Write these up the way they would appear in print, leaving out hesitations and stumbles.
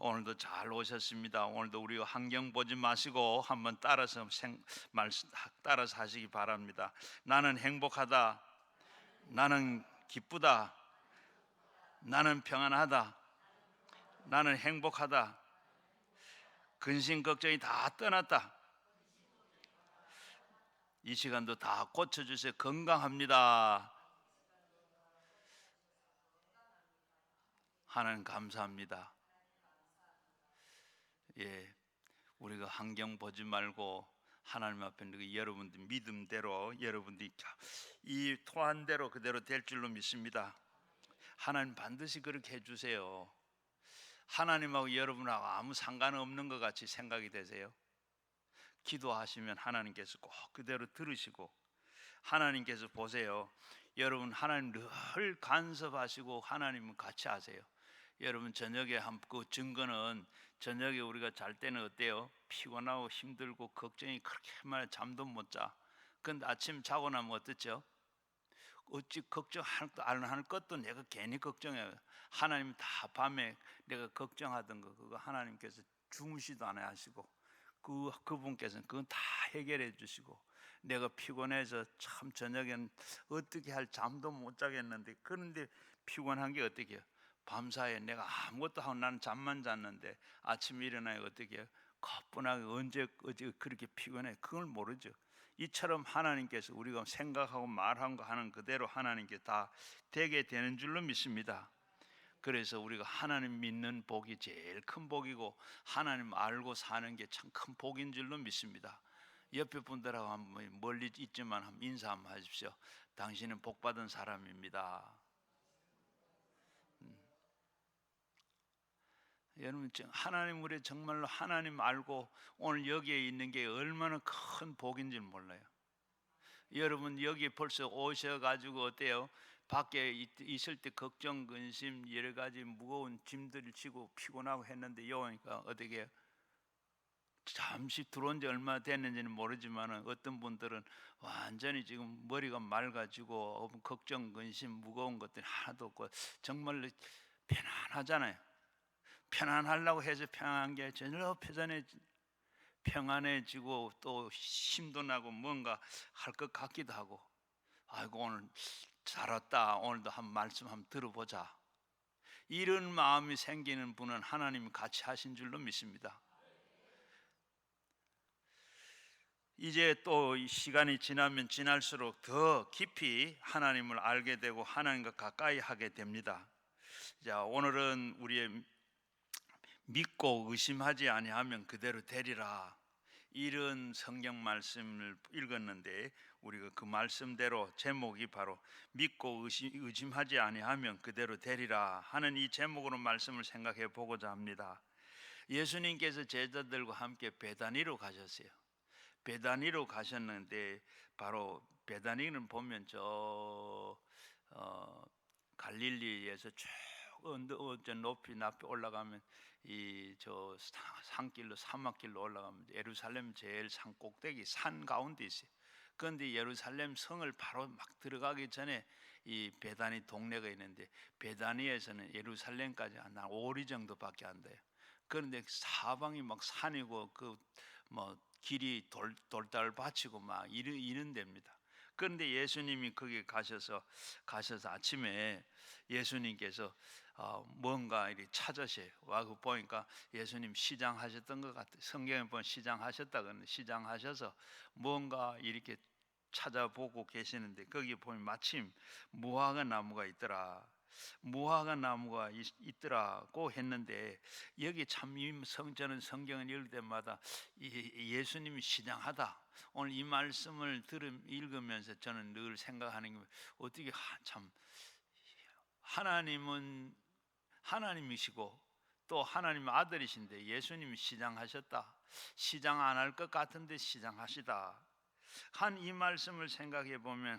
오늘도 잘 오셨습니다. 오늘도 우리가 환경 보지 마시고 한번 따라서 따라서 하시기 바랍니다. 나는 행복하다. 나는 기쁘다. 나는 평안하다. 나는 행복하다. 근심 걱정이 다 떠났다. 이 시간도 다 고쳐주세요. 건강합니다. 하나님 감사합니다. 우리가 환경 보지 말고 하나님 앞에 여러분들 믿음대로 여러분들이 이 토한대로 그대로 될 줄로 믿습니다. 하나님 반드시 그렇게 해주세요. 하나님하고 여러분하고 아무 상관없는 것 같이 생각이 되세요? 기도하시면 하나님께서 꼭 그대로 들으시고, 하나님께서 보세요. 여러분 하나님 늘 간섭하시고 하나님은 같이 하세요. 여러분 저녁에 그 증거는 저녁에 우리가 잘 때는 어때요? 피곤하고 힘들고 걱정이 그렇게 많아 잠도 못 자. 근데 아침 자고 나면 어떻죠? 어찌 걱정할 것도 내가 괜히 걱정해요. 하나님 다 밤에 내가 걱정하던 거 그거 하나님께서 주무시도 안 하시고 그분께서는 그건 다 해결해 주시고, 내가 피곤해서 참 저녁엔 어떻게 할 잠도 못 자겠는데, 그런데 피곤한 게 어떻게 해요? 밤사이에 내가 아무것도 하고 나는 잠만 잤는데 아침에 일어나야 어떻게 해요? 가뿐하게 언제 그렇게 피곤해? 그걸 모르죠. 이처럼 하나님께서 우리가 생각하고 말한 거 하는 그대로 하나님께 다 되게 되는 줄로 믿습니다. 그래서 우리가 하나님 믿는 복이 제일 큰 복이고, 하나님 알고 사는 게 참 큰 복인 줄로 믿습니다. 옆에 분들하고 한번 멀리 있지만 한번 인사 한번 하십시오. 당신은 복 받은 사람입니다. 여러분 하나님, 우리 정말로 하나님 알고 오늘 여기에 있는 게 얼마나 큰 복인 줄 몰라요. 여러분 여기 벌써 오셔가지고 어때요? 밖에 있을 때 걱정, 근심, 여러 가지 무거운 짐들을 지고 피곤하고 했는데 여기니까 어떻게 해요? 잠시 들어온 지 얼마 됐는지는 모르지만 어떤 분들은 완전히 지금 머리가 맑아지고 걱정, 근심, 무거운 것들이 하나도 없고 정말로 편안하잖아요. 편안하려고 해서 편안한 게 전혀 평안해지고 또 힘도 나고 뭔가 할 것 같기도 하고, 아이고 오늘 잘 왔다, 오늘도 한 말씀 한번 들어보자, 이런 마음이 생기는 분은 하나님이 같이 하신 줄로 믿습니다. 이제 또 시간이 지나면 지날수록 더 깊이 하나님을 알게 되고 하나님과 가까이 하게 됩니다. 자, 오늘은 우리의 믿고 의심하지 아니하면 그대로 되리라, 이런 성경 말씀을 읽었는데 우리가 그 말씀대로 제목이 바로 믿고 의심하지 아니하면 그대로 되리라 하는 이 제목으로 말씀을 생각해 보고자 합니다. 예수님께서 제자들과 함께 베다니로 가셨어요. 베다니로 가셨는데 바로 베다니는 보면 갈릴리에서 쭉 높이 올라가면 이 산길로 사막길로 올라가면 예루살렘 제일 산 꼭대기 산 가운데 있어요. 그런데 예루살렘 성을 바로 막 들어가기 전에 이 베다니 동네가 있는데, 베다니에서는 예루살렘까지 한 5리 정도밖에 안 돼요. 그런데 사방이 막 산이고 길이 돌달밭이고 막 이런 데입니다. 그런데 예수님이 거기 가셔서 아침에 예수님께서 뭔가 이렇게 찾으세요. 와그 보니까 예수님 시장하셨던 것 같아요. 성경에 보면 시장하셨다 그러는데 시장하셔서 뭔가 이렇게 찾아보고 계시는데 거기 보면 마침 무화과 나무가 있더라. 무화과 나무가 있더라고 했는데, 여기 참 저는 성경을 읽을 때마다 예수님이 시장하다, 오늘 이 말씀을 읽으면서 저는 늘 생각하는 게, 어떻게 참 하나님은 하나님이시고 또 하나님 아들이신데 예수님이 시장하셨다, 시장 안 할 것 같은데 시장하시다 한 이 말씀을 생각해 보면,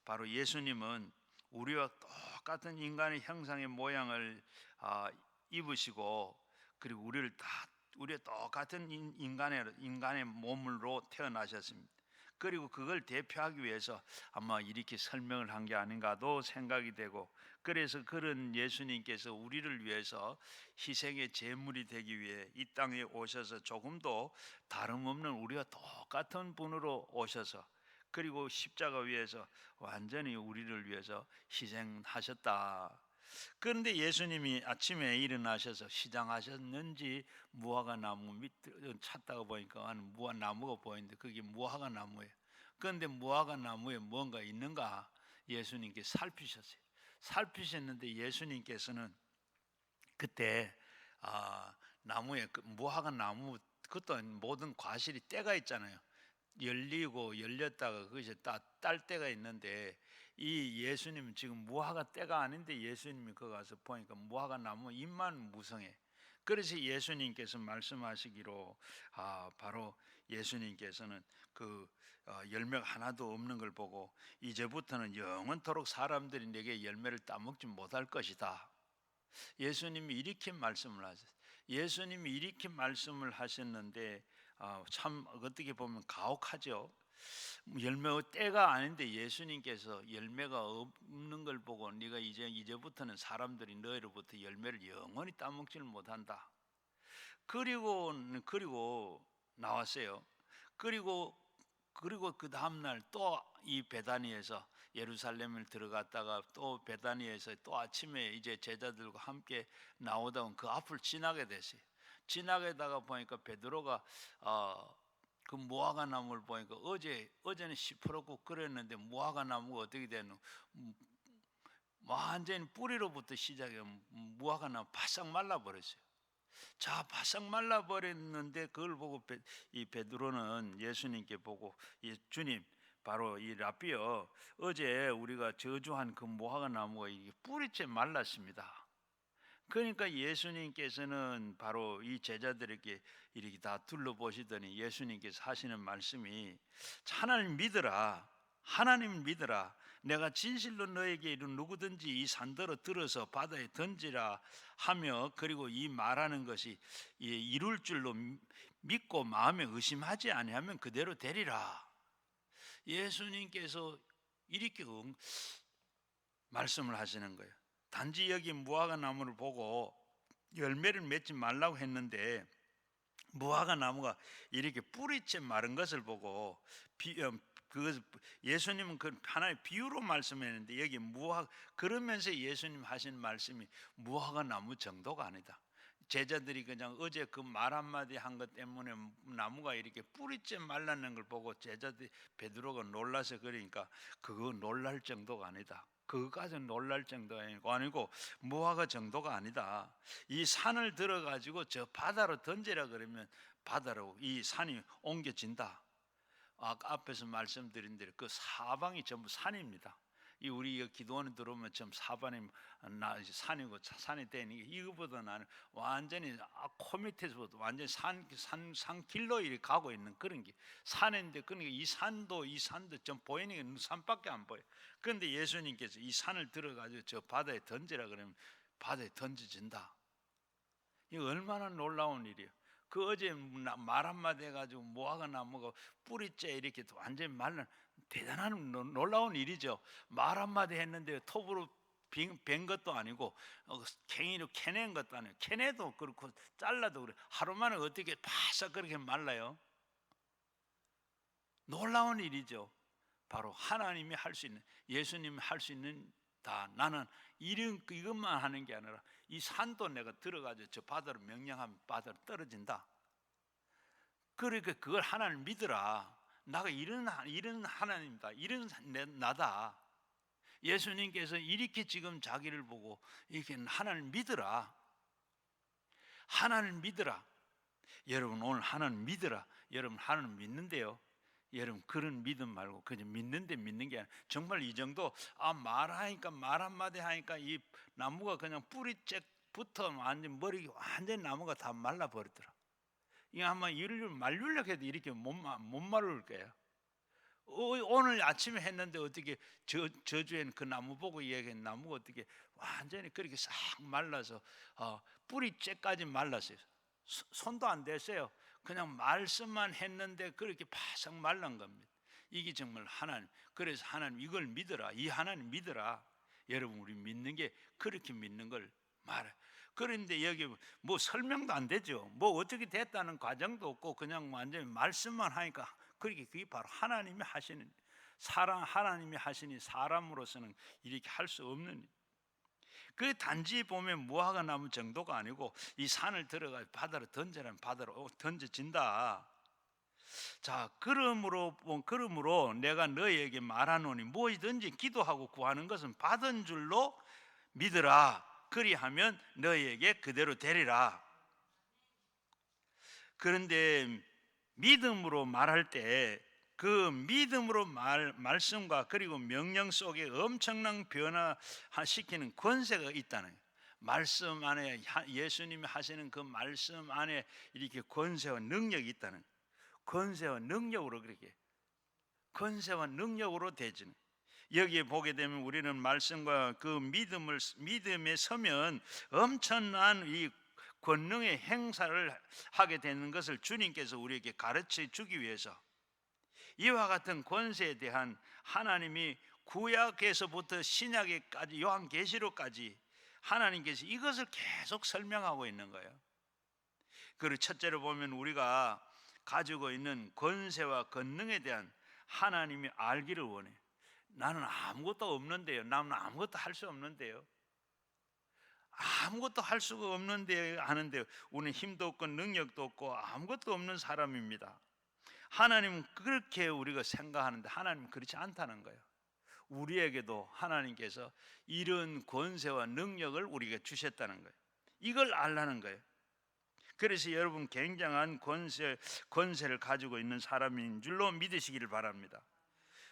바로 예수님은 우리와 똑같은 인간의 형상의 모양을 입으시고, 그리고 우리의 똑같은 인간의 몸으로 태어나셨습니다. 그리고 그걸 대표하기 위해서 아마 이렇게 설명을 한 게 아닌가도 생각이 되고, 그래서 그런 예수님께서 우리를 위해서 희생의 제물이 되기 위해 이 땅에 오셔서 조금도 다름없는 우리와 똑같은 분으로 오셔서, 그리고 십자가 위에서 완전히 우리를 위해서 희생하셨다. 그런데 예수님이 아침에 일어나셔서 시장하셨는지 무화과 나무 밑 찾다가 보니까 무화 나무가 보이는데 그게 무화과 나무예요. 그런데 무화과 나무에 뭔가 있는가 예수님께 살피셨어요. 살피셨는데 예수님께서는 그때 나무에 무화과 나무, 그것도 모든 과실이 때가 있잖아요. 열리고 열렸다가 그것이 딸 때가 있는데, 이 예수님은 지금 무화과 때가 아닌데 예수님이 거기 가서 보니까 무화과 나무 잎만 무성해. 그래서 예수님께서 말씀하시기로 바로 예수님께서는 그 열매가 하나도 없는 걸 보고 이제부터는 영원토록 사람들이 내게 열매를 따먹지 못할 것이다. 예수님이 이렇게 말씀을 하셨어요. 예수님이 이렇게 말씀을 하셨는데 참 어떻게 보면 가혹하죠. 열매의 때가 아닌데 예수님께서 열매가 없는 걸 보고 네가 이제부터는 사람들이 너희로부터 열매를 영원히 따먹지를 못한다. 그리고 나왔어요. 그리고 그 다음 날 또 이 베다니에서 예루살렘을 들어갔다가 또 베다니에서 또 아침에 이제 제자들과 함께 나오다 그 앞을 지나게 됐어요. 지나게다가 보니까 베드로가 그 무화과 나무를 보니까 어제는 시퍼렇고 그랬는데 무화과 나무가 어떻게 되노? 완전히 뿌리로부터 시작해 무화과 나무 바싹 말라버렸어요. 자, 바싹 말라버렸는데 그걸 보고 이 베드로는 예수님께 보고 주님, 바로 이 라비어, 어제 우리가 저주한 그 무화과 나무가 이게 뿌리째 말랐습니다. 그러니까 예수님께서는 바로 이 제자들에게 이렇게 다 둘러보시더니 예수님께서 하시는 말씀이, 하나님 믿어라, 하나님 믿어라. 내가 진실로 너에게 이른 누구든지 이 산더러 들어서 바다에 던지라 하며, 그리고 이 말하는 것이 이룰 줄로 믿고 마음에 의심하지 아니하면 그대로 되리라. 예수님께서 이렇게 말씀을 하시는 거예요. 단지 여기 무화과 나무를 보고 열매를 맺지 말라고 했는데 무화과 나무가 이렇게 뿌리째 마른 것을 보고 예수님은 그 하나의 비유로 말씀했는데 여기 그러면서 예수님 하신 말씀이 무화과 나무 정도가 아니다. 제자들이 그냥 어제 그 말 한마디 한 것 때문에 나무가 이렇게 뿌리째 말랐는 걸 보고 제자들이 베드로가 놀라서 그러니까 그거 놀랄 정도가 아니다. 그거까지 놀랄 정도가 아니고 무화과 정도가 아니다. 이 산을 들어가지고 저 바다로 던지라 그러면 바다로 이 산이 옮겨진다. 아까 앞에서 말씀드린 대로 그 사방이 전부 산입니다. 이 우리 기도원에 들어오면 전 사방이 산이고 산이 되니 이거보다 나는 완전히 코 밑에서부터 완전히 산 길로 이렇게 가고 있는 그런 게 산인데, 그러니까 이 산도 좀 보이는 게 산밖에 안 보여. 그런데 예수님께서 이 산을 들어가지고 저 바다에 던지라 그러면 바다에 던져진다. 이거 얼마나 놀라운 일이에요. 그 어제 말 한마디 해가지고 무화과 나무가 뿌리째 이렇게 완전히 말라, 대단한 놀라운 일이죠. 말 한마디 했는데 톱으로 벤 것도 아니고 갱이로 캐낸 것도 아니고, 캐내도 그렇고 잘라도 그래 하루 만에 어떻게 바싹 그렇게 말라요? 놀라운 일이죠. 바로 하나님이 할 수 있는, 예수님이 할 수 있는 다. 나는 이것만 하는 게 아니라 이 산도 내가 들어가서 저 바다로 명령하면 바다로 떨어진다. 그러니까 그걸 하나님 믿으라. 나가 이런 하나님이다. 이런 나다. 예수님께서 이렇게 지금 자기를 보고 이렇게 하나님 믿으라. 하나님 믿으라. 여러분 오늘 하나님 믿으라. 여러분 하나님 믿는데요. 여러분 그런 믿음 말고 그냥 믿는 게 아니라 정말 이 정도 말하니까 말 한마디 하니까 이 나무가 그냥 뿌리째 완전 머리 완전 나무가 다 말라버리더라. 이거 아마 이를 말리려고 해도 이렇게 못 말릴 거예요. 오늘 아침에 했는데 어떻게 저주에는 그 나무 보고 얘기한 나무가 어떻게 완전히 그렇게 싹 말라서 뿌리째까지 말랐어요. 손도 안 댔어요. 그냥 말씀만 했는데 그렇게 바싹 말란 겁니다. 이게 정말 하나님. 그래서 하나님 이걸 믿어라. 이 하나님 믿어라. 여러분 우리 믿는 게 그렇게 믿는 걸 말해. 그런데 여기 뭐 설명도 안 되죠. 뭐 어떻게 됐다는 과정도 없고 그냥 완전히 말씀만 하니까 그게 바로 하나님이 하시는 하나님이 하시니 사람으로서는 이렇게 할 수 없는. 그 단지 보면 무화과 나무 정도가 아니고 이 산을 들어가 바다로 던져라면 바다로 던져진다. 자, 그러므로 내가 너희에게 말하노니 무엇이든지 기도하고 구하는 것은 받은 줄로 믿으라. 그리하면 너희에게 그대로 되리라. 그런데 믿음으로 말할 때 그 믿음으로 말씀과 그리고 명령 속에 엄청난 변화시키는 권세가 있다는 거예요. 말씀 안에 예수님이 하시는 그 말씀 안에 이렇게 권세와 능력이 있다는 거예요. 권세와 능력으로 그렇게 권세와 능력으로 되지는. 여기에 보게 되면 우리는 말씀과 그 믿음에 서면 엄청난 이 권능의 행사를 하게 되는 것을 주님께서 우리에게 가르쳐 주기 위해서 이와 같은 권세에 대한 하나님이 구약에서부터 신약에까지 요한계시록까지 하나님께서 이것을 계속 설명하고 있는 거예요. 그리고 첫째로 보면 우리가 가지고 있는 권세와 권능에 대한 하나님이 알기를 원해요. 나는 아무것도 없는데요. 나는 아무것도 할 수 없는데요. 아무것도 할 수가 없는데 하는데요. 우리는 힘도 없고 능력도 없고 아무것도 없는 사람입니다. 하나님은 그렇게 우리가 생각하는데 하나님은 그렇지 않다는 거예요. 우리에게도 하나님께서 이런 권세와 능력을 우리에게 주셨다는 거예요. 이걸 알라는 거예요. 그래서 여러분 굉장한 권세를 가지고 있는 사람인 줄로 믿으시기를 바랍니다.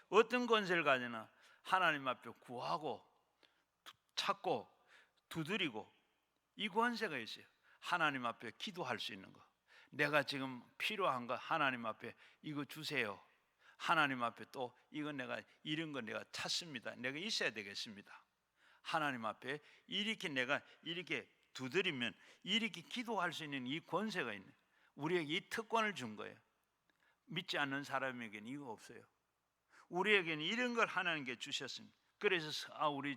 어떤 권세를 가지나 하나님 앞에 구하고 찾고 두드리고 이 권세가 있어요. 하나님 앞에 기도할 수 있는 거. 내가 지금 필요한 거 하나님 앞에 이거 주세요. 하나님 앞에 또 이건 이런 거 내가 찾습니다. 내가 있어야 되겠습니다. 하나님 앞에 내가 이렇게 두드리면 이렇게 기도할 수 있는 이 권세가 있는, 우리에게 이 특권을 준 거예요. 믿지 않는 사람에게는 이거 없어요. 우리에게는 이런 걸 하나님께 주셨습니다. 그래서 우리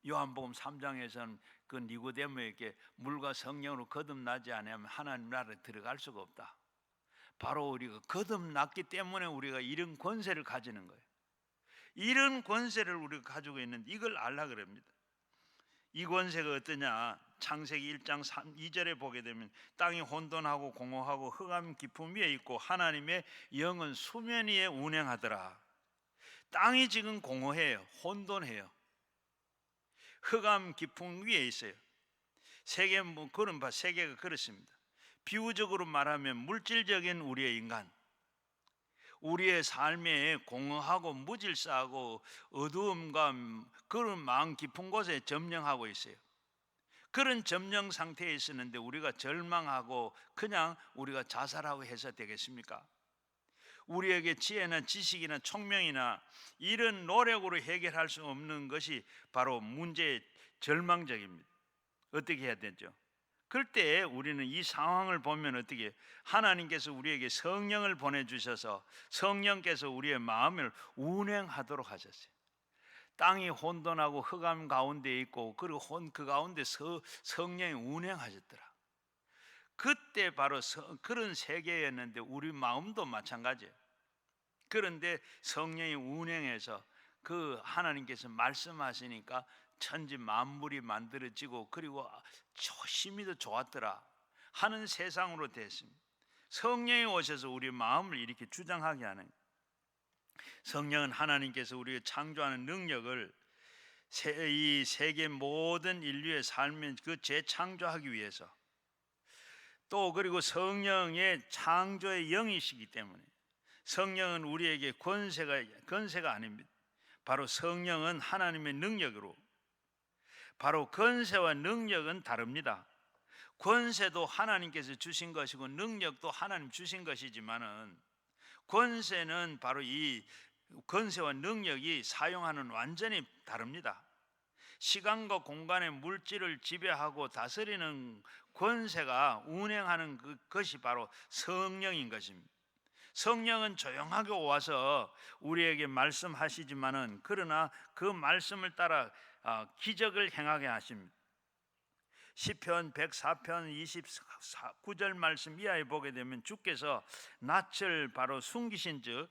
요한복음 3장에서는 그 니고데모에게 물과 성령으로 거듭나지 않으면 하나님 나라에 들어갈 수가 없다. 바로 우리가 거듭났기 때문에 우리가 이런 권세를 가지는 거예요. 이런 권세를 우리가 가지고 있는데 이걸 알라 그럽니다. 이 권세가 어떠냐? 창세기 1장 2절에 보게 되면 땅이 혼돈하고 공허하고 흑암 깊음 위에 있고 하나님의 영은 수면 위에 운행하더라. 땅이 지금 공허해요. 혼돈해요. 흑암 깊음 위에 있어요. 세계가 그렇습니다. 비유적으로 말하면 물질적인 우리의 인간, 우리의 삶에 공허하고 무질서하고 어두움과 그런 마음 깊은 곳에 점령하고 있어요. 그런 점령 상태에 있었는데 우리가 절망하고 그냥 우리가 자살하고 해서 되겠습니까? 우리에게 지혜나 지식이나 총명이나 이런 노력으로 해결할 수 없는 것이 바로 문제의 절망적입니다. 어떻게 해야 되죠? 그럴 때 우리는 이 상황을 보면 어떻게 하나님께서 우리에게 성령을 보내주셔서 성령께서 우리의 마음을 운행하도록 하셨어요. 땅이 혼돈하고 흑암 가운데 있고 그리고 그 가운데 성령이 운행하셨더라. 그때 바로 그런 세계였는데 우리 마음도 마찬가지예요. 그런데 성령이 운행해서 그 하나님께서 말씀하시니까 천지 만물이 만들어지고 그리고 조심히 더 좋았더라 하는 세상으로 됐습니다. 성령이 오셔서 우리 마음을 이렇게 주장하게 하는, 성령은 하나님께서 우리가 창조하는 능력을 이 세계 모든 인류의 삶을 그 재창조하기 위해서 또 그리고 성령의 창조의 영이시기 때문에 성령은 우리에게 권세가 아닙니다. 바로 성령은 하나님의 능력으로, 바로 권세와 능력은 다릅니다. 권세도 하나님께서 주신 것이고 능력도 하나님 주신 것이지만은 권세는 바로 이 권세와 능력이 사용하는 완전히 다릅니다. 시간과 공간의 물질을 지배하고 다스리는 권세가 운행하는 그것이 바로 성령인 것입니다. 성령은 조용하게 와서 우리에게 말씀하시지만은 그러나 그 말씀을 따라 기적을 행하게 하십니다. 시편 104편 29절 말씀 이하에 보게 되면 주께서 낯을 바로 숨기신즉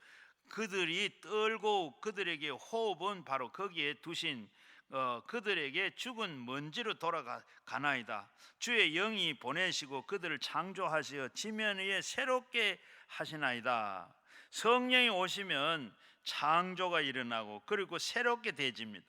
그들이 떨고 그들에게 호흡은 바로 거기에 두신 그들에게 죽은 먼지로 돌아가나이다. 주의 영이 보내시고 그들을 창조하시어 지면 위에 새롭게 하시나이다. 성령이 오시면 창조가 일어나고 그리고 새롭게 되집니다.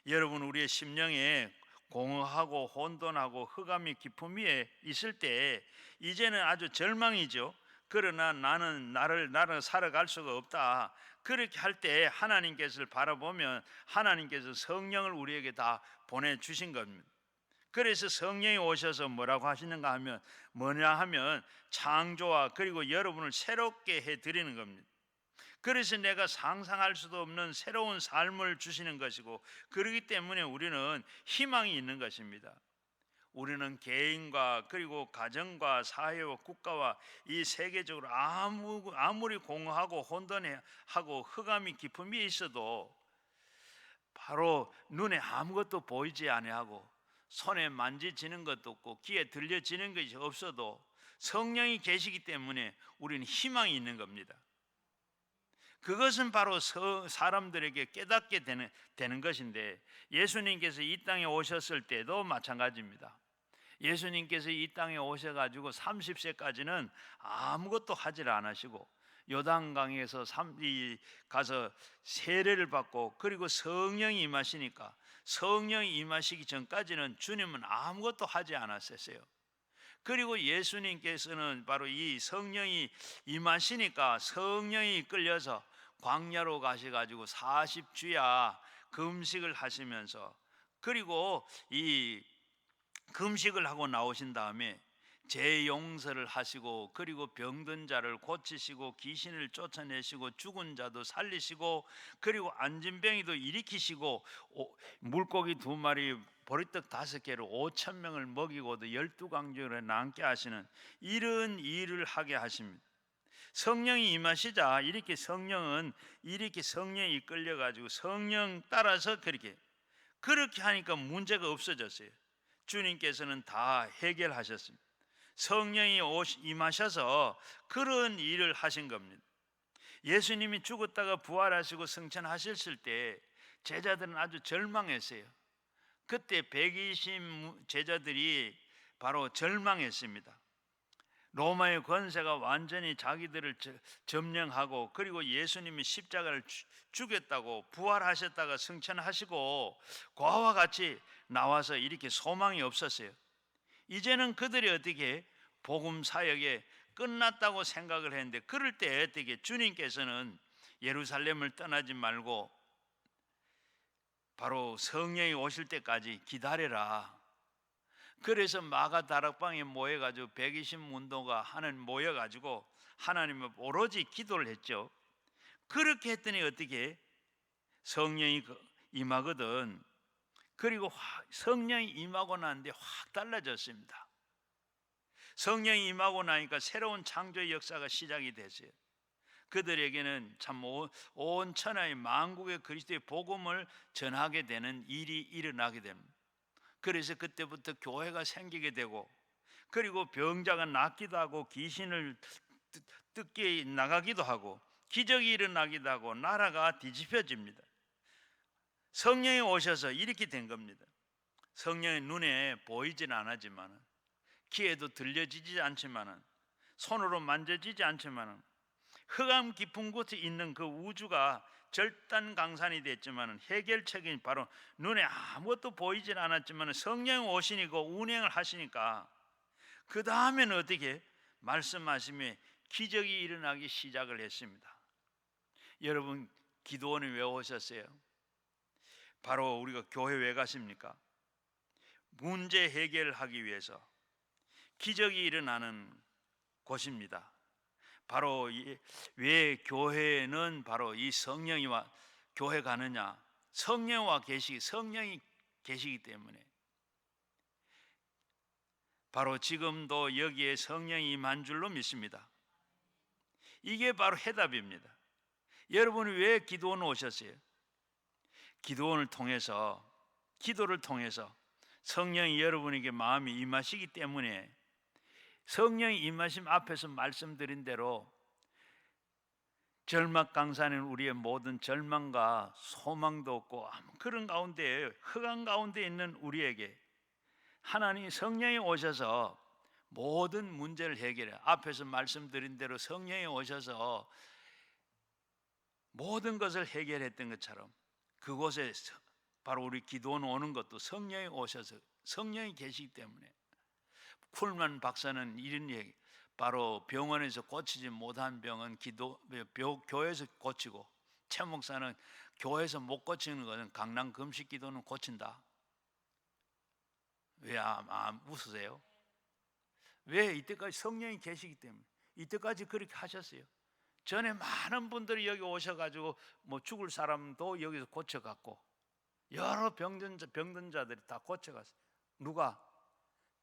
여러분, 우리의 심령에 공허하고 혼돈하고 흑암이 깊음 위에 있을 때 이제는 아주 절망이죠. 그러나 나는 나를 살아갈 수가 없다. 그렇게 할 때 하나님께서 바라보면 하나님께서 성령을 우리에게 다 보내주신 겁니다. 그래서 성령이 오셔서 뭐라고 하시는가 하면 창조와 그리고 여러분을 새롭게 해드리는 겁니다. 그래서 내가 상상할 수도 없는 새로운 삶을 주시는 것이고, 그렇기 때문에 우리는 희망이 있는 것입니다. 우리는 개인과 그리고 가정과 사회와 국가와 이 세계적으로 아무리 공허하고 혼돈하고 흑암이 깊은 위에 있어도 바로 눈에 아무것도 보이지 아니하고 손에 만지지는 것도 없고 귀에 들려지는 것이 없어도 성령이 계시기 때문에 우리는 희망이 있는 겁니다. 그것은 바로 사람들에게 깨닫게 되는 것인데, 예수님께서 이 땅에 오셨을 때도 마찬가지입니다. 예수님께서 이 땅에 오셔가지고 30세까지는 아무것도 하질 않으시고 요단강에서 가서 세례를 받고 그리고 성령이 임하시니까, 성령이 임하시기 전까지는 주님은 아무것도 하지 않았었어요. 그리고 예수님께서는 바로 이 성령이 임하시니까 성령이 이끌려서 광야로 가셔가지고 40주야 금식을 하시면서, 그리고 이 금식을 하고 나오신 다음에 죄 용서를 하시고 그리고 병든 자를 고치시고 귀신을 쫓아내시고 죽은 자도 살리시고 그리고 안진병이도 일으키시고 물고기 2마리 보리떡 5개로 5,000명을 먹이고도 12강조를 남게 하시는 이런 일을 하게 하십니다. 성령이 임하시자 이렇게 성령이 이끌려 가지고 성령 따라서 그렇게 하니까 문제가 없어졌어요. 주님께서는 다 해결하셨습니다. 성령이 임하셔서 그런 일을 하신 겁니다. 예수님이 죽었다가 부활하시고 승천하셨을 때 제자들은 아주 절망했어요. 그때 120 제자들이 바로 절망했습니다. 로마의 권세가 완전히 자기들을 점령하고 그리고 예수님이 십자가를 죽였다고 부활하셨다가 승천하시고 과와 같이 나와서 이렇게 소망이 없었어요. 이제는 그들이 어떻게 복음 사역에 끝났다고 생각을 했는데, 그럴 때 어떻게 주님께서는 예루살렘을 떠나지 말고 바로 성령이 오실 때까지 기다려라. 그래서 마가 다락방에 모여가지고 120 문도가 모여가지고 하나님을 오로지 기도를 했죠. 그렇게 했더니 어떻게 성령이 임하거든. 그리고 성령이 임하고 나는데 확 달라졌습니다. 성령이 임하고 나니까 새로운 창조의 역사가 시작이 됐어요. 그들에게는 참 온 천하의 만국의 그리스도의 복음을 전하게 되는 일이 일어나게 됩니다. 그래서 그때부터 교회가 생기게 되고, 그리고 병자가 낫기도 하고 귀신을 뜯게 나가기도 하고 기적이 일어나기도 하고 나라가 뒤집혀집니다. 성령이 오셔서 이렇게 된 겁니다. 성령의 눈에 보이지는 않았지만, 귀에도 들려지지 않지만, 손으로 만져지지 않지만, 흑암 깊은 곳에 있는 그 우주가 절단강산이 됐지만 해결책이 바로 눈에 아무것도 보이질 않았지만 성령이 오시니까 운행을 하시니까 그 다음에는 어떻게 말씀하시며 기적이 일어나기 시작을 했습니다. 여러분, 기도원이 왜 오셨어요? 바로 우리가 교회 왜 가십니까? 문제 해결을 하기 위해서 기적이 일어나는 곳입니다. 바로 왜 교회는 바로 이 성령이 교회 가느냐? 성령이 계시기 때문에. 바로 지금도 여기에 성령이 임한 줄로 믿습니다. 이게 바로 해답입니다. 여러분이 왜 기도원 오셨어요? 기도원을 통해서, 기도를 통해서 성령이 여러분에게 마음이 임하시기 때문에, 성령이 임하심 앞에서 말씀드린 대로 절망강산인 우리의 모든 절망과 소망도 없고 그런 가운데, 흑암 가운데 있는 우리에게 하나님 성령이 오셔서 모든 문제를 해결해. 앞에서 말씀드린 대로 성령이 오셔서 모든 것을 해결했던 것처럼 그곳에 바로 우리 기도원 오는 것도 성령이 오셔서, 성령이 계시기 때문에. 쿨만 박사는 이런 얘기, 바로 병원에서 고치지 못한 병은 교회에서 고치고, 최 목사는 교회에서 못 고치는 것은 강남 금식 기도는 고친다. 왜 웃으세요? 왜? 이때까지 성령이 계시기 때문에. 이때까지 그렇게 하셨어요. 전에 많은 분들이 여기 오셔가지고 뭐 죽을 사람도 여기서 고쳐갔고, 여러 병든 자들이 다 고쳐갔어요. 누가?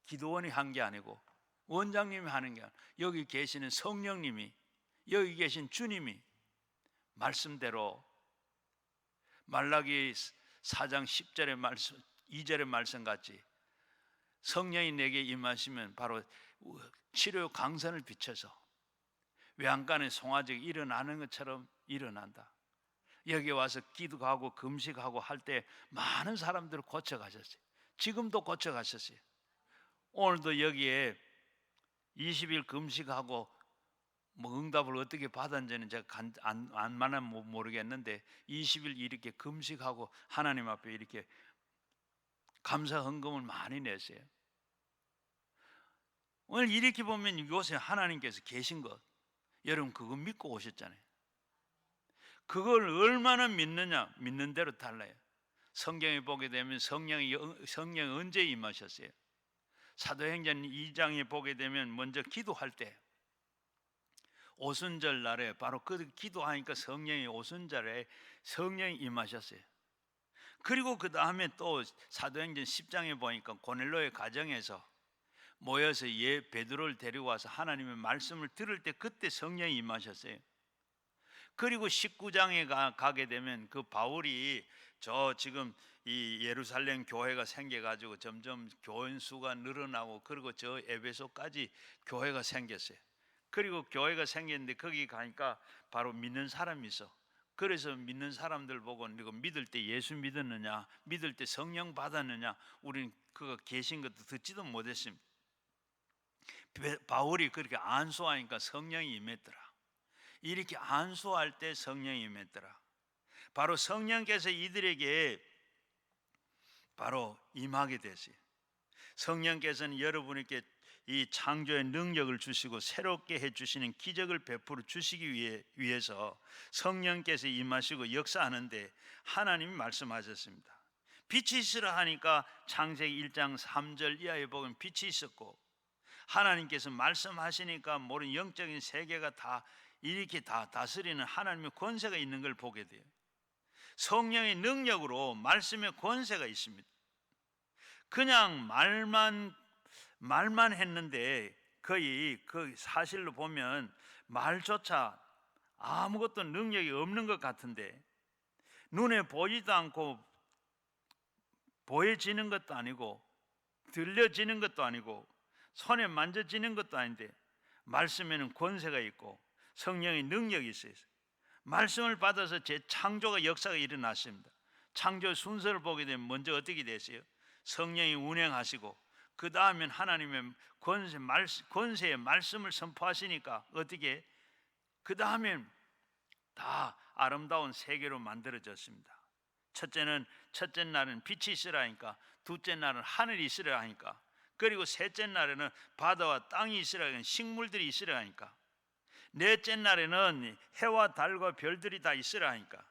기도원이 한 게 아니고, 원장님이 하는 게 아니고, 여기 계시는 성령님이, 여기 계신 주님이 말씀대로 말라기 4장 10절의 말씀, 2절의 말씀 같이 성령이 내게 임하시면 바로 치료 강선을 비춰서 외양간에 송아지가 일어나는 것처럼 일어난다. 여기 와서 기도하고 금식하고 할 때 많은 사람들을 고쳐가셨어요. 지금도 고쳐가셨어요. 오늘도 여기에 20일 금식하고 뭐 응답을 어떻게 받았는지는 제가 안만은 모르겠는데 20일 이렇게 금식하고 하나님 앞에 이렇게 감사 헌금을 많이 냈어요. 오늘 이렇게 보면 이곳에 하나님께서 계신 것, 여러분 그거 믿고 오셨잖아요. 그걸 얼마나 믿느냐, 믿는 대로 달라요. 성경에 보게 되면 성령이 언제 임하셨어요? 사도행전 2장에 보게 되면 먼저 기도할 때 오순절 날에 바로 그 기도하니까 성령이 오순절에 성령이 임하셨어요. 그리고 그 다음에 또 사도행전 10장에 보니까 고넬로의 가정에서 모여서 베드로를 데리고 와서 하나님의 말씀을 들을 때 그때 성령이 임하셨어요. 그리고 19장에 가게 되면 그 바울이 저 지금 이 예루살렘 교회가 생겨가지고 점점 교인 수가 늘어나고, 그리고 저 에베소까지 교회가 생겼어요. 그리고 교회가 생겼는데 거기 가니까 바로 믿는 사람이 있어. 그래서 믿는 사람들 보고 이거 믿을 때 예수 믿었느냐, 믿을 때 성령 받았느냐, 우리는 그거 계신 것도 듣지도 못했습니다. 바울이 그렇게 안수하니까 성령이 임했더라. 이렇게 안수할 때 성령이 임했더라. 바로 성령께서 이들에게 바로 임하게 됐어요. 성령께서는 여러분에게 이 창조의 능력을 주시고 새롭게 해주시는 기적을 베풀어 주시기 위해서 성령께서 임하시고 역사하는데 하나님이 말씀하셨습니다. 빛이 있으라 하니까 창세기 1장 3절 이하에 보면 빛이 있었고, 하나님께서 말씀하시니까 모든 영적인 세계가 다 이렇게 다 다스리는 하나님의 권세가 있는 걸 보게 돼요. 성령의 능력으로 말씀의 권세가 있습니다. 그냥 말만 했는데 거의 그 사실로 보면 말조차 아무것도 능력이 없는 것 같은데, 눈에 보이지도 않고 보여지는 것도 아니고 들려지는 것도 아니고 손에 만져지는 것도 아닌데 말씀에는 권세가 있고 성령의 능력이 있어요. 말씀을 받아서 재창조가 역사가 일어났습니다. 창조 순서를 보게 되면 먼저 어떻게 됐어요? 성령이 운행하시고 그 다음엔 하나님의 권세의 말씀을 선포하시니까 어떻게? 그 다음엔 다 아름다운 세계로 만들어졌습니다. 첫째 날은 빛이 있으라 하니까, 둘째 날은 하늘이 있으라 하니까, 그리고 셋째 날에는 바다와 땅이 있으라 하니까, 식물들이 있으라 하니까, 넷째 날에는 해와 달과 별들이 다 있으라 하니까,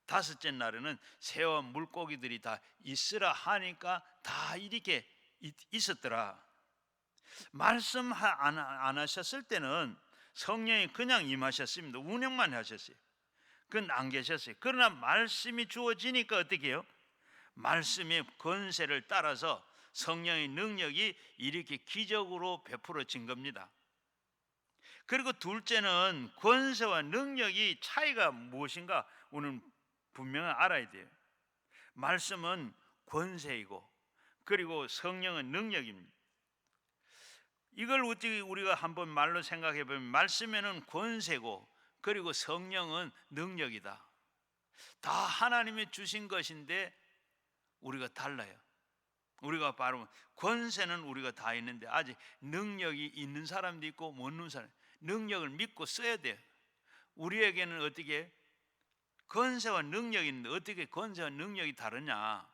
다섯째 날에는 새와 물고기들이 다 있으라 하니까 다 이렇게 있었더라. 말씀 안 하셨을 때는 성령이 그냥 임하셨습니다. 운행만 하셨어요. 그건 안 계셨어요. 그러나 말씀이 주어지니까 어떻게 해요? 말씀의 권세를 따라서 성령의 능력이 이렇게 기적으로 베풀어진 겁니다. 그리고 둘째는 권세와 능력이 차이가 무엇인가 오늘 분명히 알아야 돼요. 말씀은 권세이고 그리고 성령은 능력입니다. 이걸 어떻게 우리가 한번 말로 생각해 보면 말씀에는 권세고 그리고 성령은 능력이다. 다 하나님이 주신 것인데 우리가 달라요. 우리가 바로 권세는 우리가 다 있는데 아직 능력이 있는 사람도 있고 못 있는 사람, 능력을 믿고 써야 돼요. 우리에게는 어떻게 권세와 능력이 있는데 어떻게 권세와 능력이 다르냐?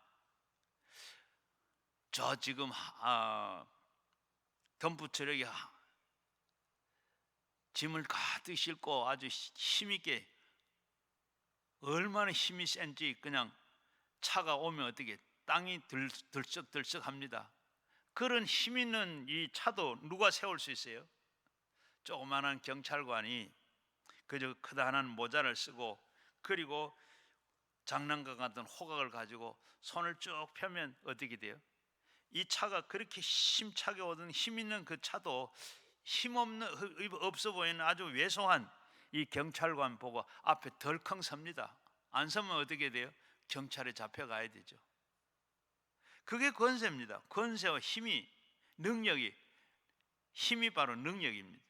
저 지금 덤프 트럭이 짐을 가득 싣고 아주 힘있게 얼마나 힘이 센지 그냥 차가 오면 어떻게 땅이 들썩들썩합니다. 그런 힘 있는 이 차도 누가 세울 수 있어요? 조그마한 경찰관이 그저 크다란 모자를 쓰고 그리고 장난감 같은 호각을 가지고 손을 쭉 펴면 어떻게 돼요? 이 차가 그렇게 힘차게 오던 힘 있는 그 차도 없어 보이는 아주 왜소한 이 경찰관 보고 앞에 덜컹 섭니다. 안 서면 어떻게 돼요? 경찰에 잡혀가야 되죠. 그게 권세입니다. 권세와 능력이, 힘이 바로 능력입니다.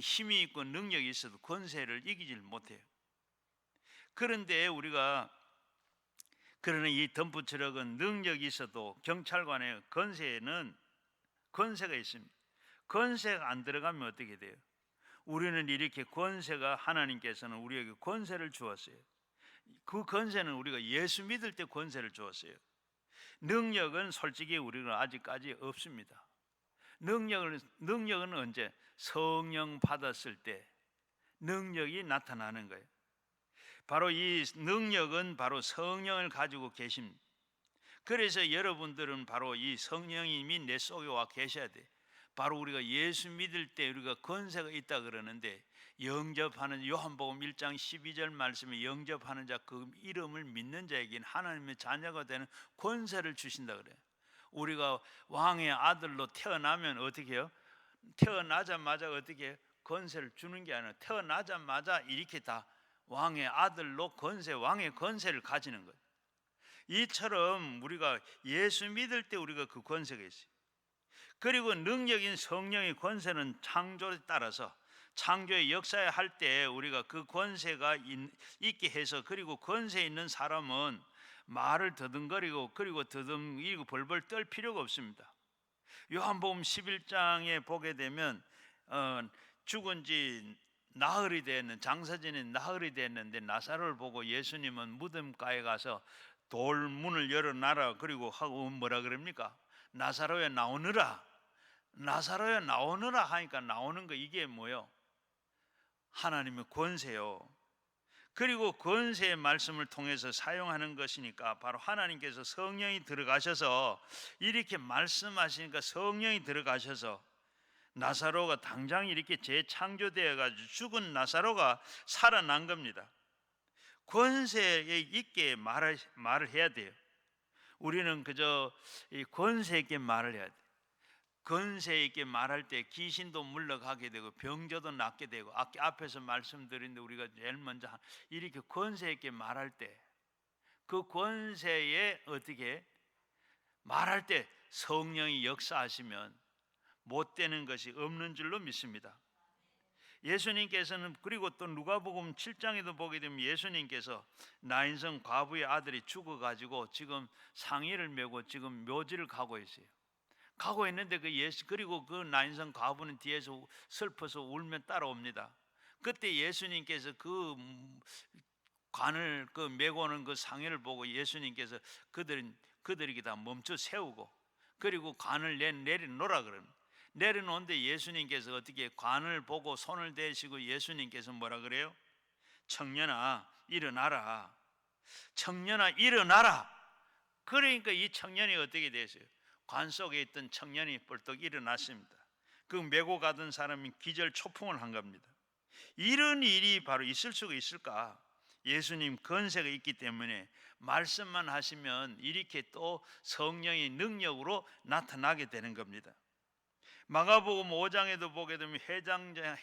힘이 있고 능력이 있어도 권세를 이기질 못해요. 그런데 그러나 이 덤프트럭은 능력이 있어도 경찰관의 권세에는 권세가 있습니다. 권세가 안 들어가면 어떻게 돼요? 우리는 이렇게 권세가 하나님께서는 우리에게 권세를 주었어요. 그 권세는 우리가 예수 믿을 때 권세를 주었어요. 능력은 솔직히 우리는 아직까지 없습니다. 능력은 언제? 성령 받았을 때 능력이 나타나는 거예요. 바로 이 능력은 바로 성령을 가지고 계십니다. 그래서 여러분들은 바로 이 성령님이 내 속에 와 계셔야 돼. 바로 우리가 예수 믿을 때 우리가 권세가 있다 그러는데 영접하는 요한복음 1장 12절 말씀에 영접하는 자 그 이름을 믿는 자에게는 하나님의 자녀가 되는 권세를 주신다 그래요. 우리가 왕의 아들로 태어나면 어떻게 해요? 태어나자마자 어떻게 해요? 권세를 주는 게 아니라 태어나자마자 이렇게 다 왕의 아들로 왕의 권세를 가지는 거예요. 이처럼 우리가 예수 믿을 때 우리가 그 권세가 있어요. 그리고 능력인 성령의 권세는 창조에 따라서 창조의 역사에 할 때 우리가 그 권세가 있게 해서 그리고 권세 있는 사람은 말을 더듬거리고 그리고 더듬이고 벌벌 떨 필요가 없습니다. 요한복음 11장에 보게 되면 죽은 지 나흘이 됐는 장사진이 나흘이 됐는데 나사로를 보고 예수님은 무덤가에 가서 돌문을 열어놔라 그리고 하고 뭐라 그럽니까? 나사로야 나오느라 하니까 나오는 거 이게 뭐요? 하나님의 권세요. 그리고 권세의 말씀을 통해서 사용하는 것이니까 바로 하나님께서 성령이 들어가셔서 이렇게 말씀하시니까 성령이 들어가셔서 나사로가 당장 이렇게 재창조되어 가지고 죽은 나사로가 살아난 겁니다. 권세 있게 말을 해야 돼요. 우리는 그저 권세 있게 말을 해야 돼요. 권세 있게 말할 때 귀신도 물러가게 되고 병자도 낫게 되고 앞에서 말씀드린데 우리가 제일 먼저 이렇게 권세 있게 말할 때 그 권세에 어떻게 말할 때 성령이 역사하시면 못 되는 것이 없는 줄로 믿습니다. 예수님께서는 그리고 또 누가복음 7장에도 보게 되면 예수님께서 나인성 과부의 아들이 죽어가지고 지금 상의를 메고 지금 묘지를 가고 있어요. 가고 있는데 그리고 그 나인성 과부는 뒤에서 슬퍼서 울며 따라옵니다. 그때 예수님께서 그 관을 메고 오는 그 상의를 보고 예수님께서 그들에게 다 멈춰 세우고 그리고 관을 내려놓으라 그러는. 내려놓는데 예수님께서 어떻게 관을 보고 손을 대시고 예수님께서 뭐라 그래요? 청년아 일어나라. 청년아 일어나라. 그러니까 이 청년이 어떻게 됐어요? 관 속에 있던 청년이 벌떡 일어났습니다. 그 메고 가던 사람이 기절초풍을 한 겁니다. 이런 일이 바로 있을 수가 있을까? 예수님 권세가 있기 때문에 말씀만 하시면 이렇게 또 성령의 능력으로 나타나게 되는 겁니다. 마가복음 5장에도 보게 되면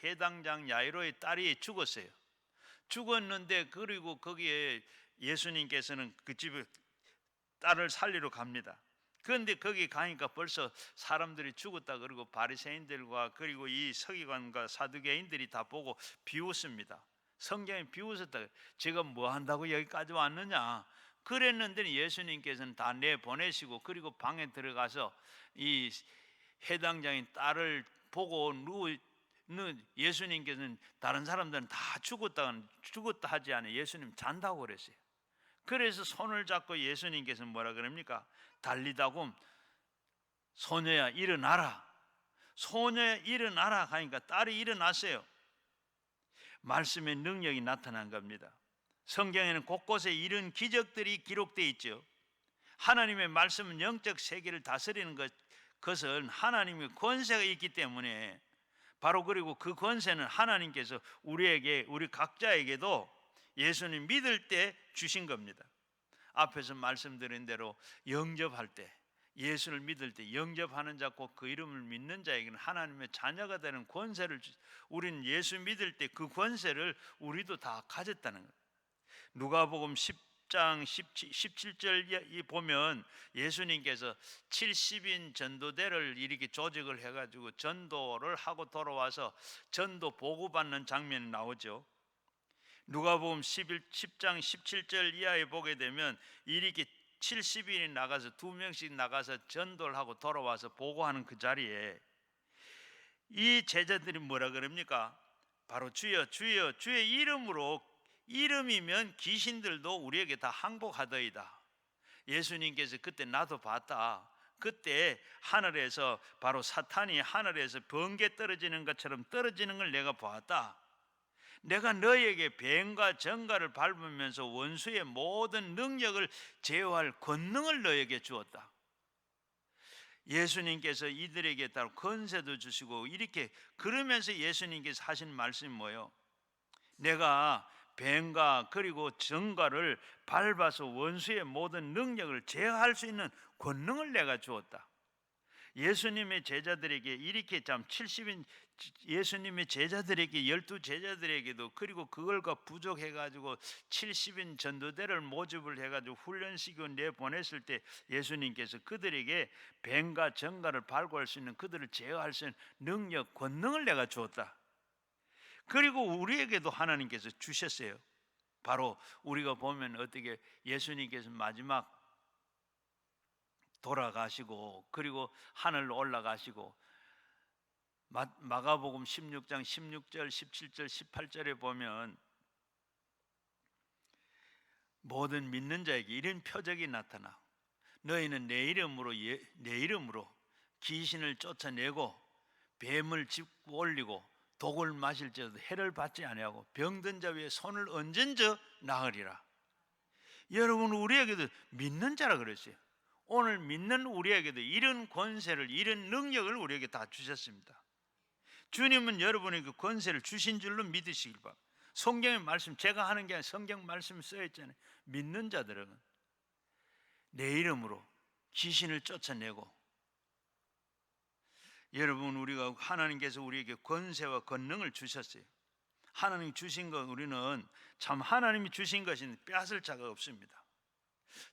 해당장 야이로의 딸이 죽었어요. 죽었는데 그리고 거기에 예수님께서는 그 집에 딸을 살리러 갑니다. 그런데 거기 가니까 벌써 사람들이 죽었다 그러고 바리새인들과 그리고 이 서기관과 사두개인들이 다 보고 비웃습니다. 성경에 비웃었다. 제가 뭐 한다고 여기까지 왔느냐 그랬는데 예수님께서는 다 내보내시고 그리고 방에 들어가서 이 해당장인 딸을 보고 누우는 예수님께서는 다른 사람들은 다 죽었다 하지 않아요. 예수님 잔다고 그랬어요. 그래서 손을 잡고 예수님께서 뭐라 그럽니까? 달리다굼 소녀야 일어나라. 소녀야 일어나라 하니까 딸이 일어났어요. 말씀의 능력이 나타난 겁니다. 성경에는 곳곳에 이런 기적들이 기록되어 있죠. 하나님의 말씀은 영적 세계를 다스리는 것은 하나님의 권세가 있기 때문에 바로 그리고 그 권세는 하나님께서 우리 각자에게도 예수님 믿을 때 주신 겁니다. 앞에서 말씀드린 대로 영접할 때 예수를 믿을 때 영접하는 자 곧 그 이름을 믿는 자에게는 하나님의 자녀가 되는 권세를 우리는 예수 믿을 때 그 권세를 우리도 다 가졌다는 거예요. 누가복음 10장 17절 보면 예수님께서 70인 전도대를 이렇게 조직을 해가지고 전도를 하고 돌아와서 전도 보고받는 장면이 나오죠. 누가복음 10장 17절 이하에 보게 되면 이렇게 70인이 나가서 2명씩 나가서 전도를 하고 돌아와서 보고하는 그 자리에 이 제자들이 뭐라 그럽니까? 바로 주여 주여 주의 이름으로, 이름이면 귀신들도 우리에게 다 항복하더이다. 예수님께서 그때 나도 봤다. 그때 하늘에서 바로 사탄이 하늘에서 번개 떨어지는 것처럼 떨어지는 걸 내가 보았다. 내가 너희에게 뱀과 정갈을 밟으면서 원수의 모든 능력을 제어할 권능을 너희에게 주었다. 예수님께서 이들에게 따로 권세도 주시고 이렇게 그러면서 예수님께서 하신 말씀이 뭐예요? 내가 뱀과 그리고 정갈을 밟아서 원수의 모든 능력을 제어할 수 있는 권능을 내가 주었다. 예수님의 제자들에게 이렇게 참 70인 예수님의 제자들에게 12제자들에게도 그리고 그걸과 부족해가지고 70인 전도대를 모집을 해가지고 훈련시키고 내보냈을 때 예수님께서 그들에게 뱀과 정갈을 발굴할 수 있는 그들을 제어할 수 있는 능력, 권능을 내가 주었다. 그리고 우리에게도 하나님께서 주셨어요. 바로 우리가 보면 어떻게 예수님께서 마지막 돌아가시고 그리고 하늘로 올라가시고 마가복음 16장 16절 17절 18절에 보면 모든 믿는 자에게 이런 표적이 나타나 너희는 내 이름으로 귀신을 쫓아내고 뱀을 짚고 올리고 독을 마실지라도 해를 받지 아니하고 병든 자 위에 손을 얹은저 나으리라. 여러분 우리에게도 믿는 자라 그랬어요. 오늘 믿는 우리에게도 이런 권세를 이런 능력을 우리에게 다 주셨습니다. 주님은 여러분에게 그 권세를 주신 줄로 믿으시길 바랍니다. 성경의 말씀 제가 하는 게 아니라 성경 말씀이 쓰여 있잖아요. 믿는 자들은 내 이름으로 귀신을 쫓아내고 여러분 우리가 하나님께서 우리에게 권세와 권능을 주셨어요. 하나님 주신 것 우리는 참 하나님이 주신 것인 빼앗을 자가 없습니다.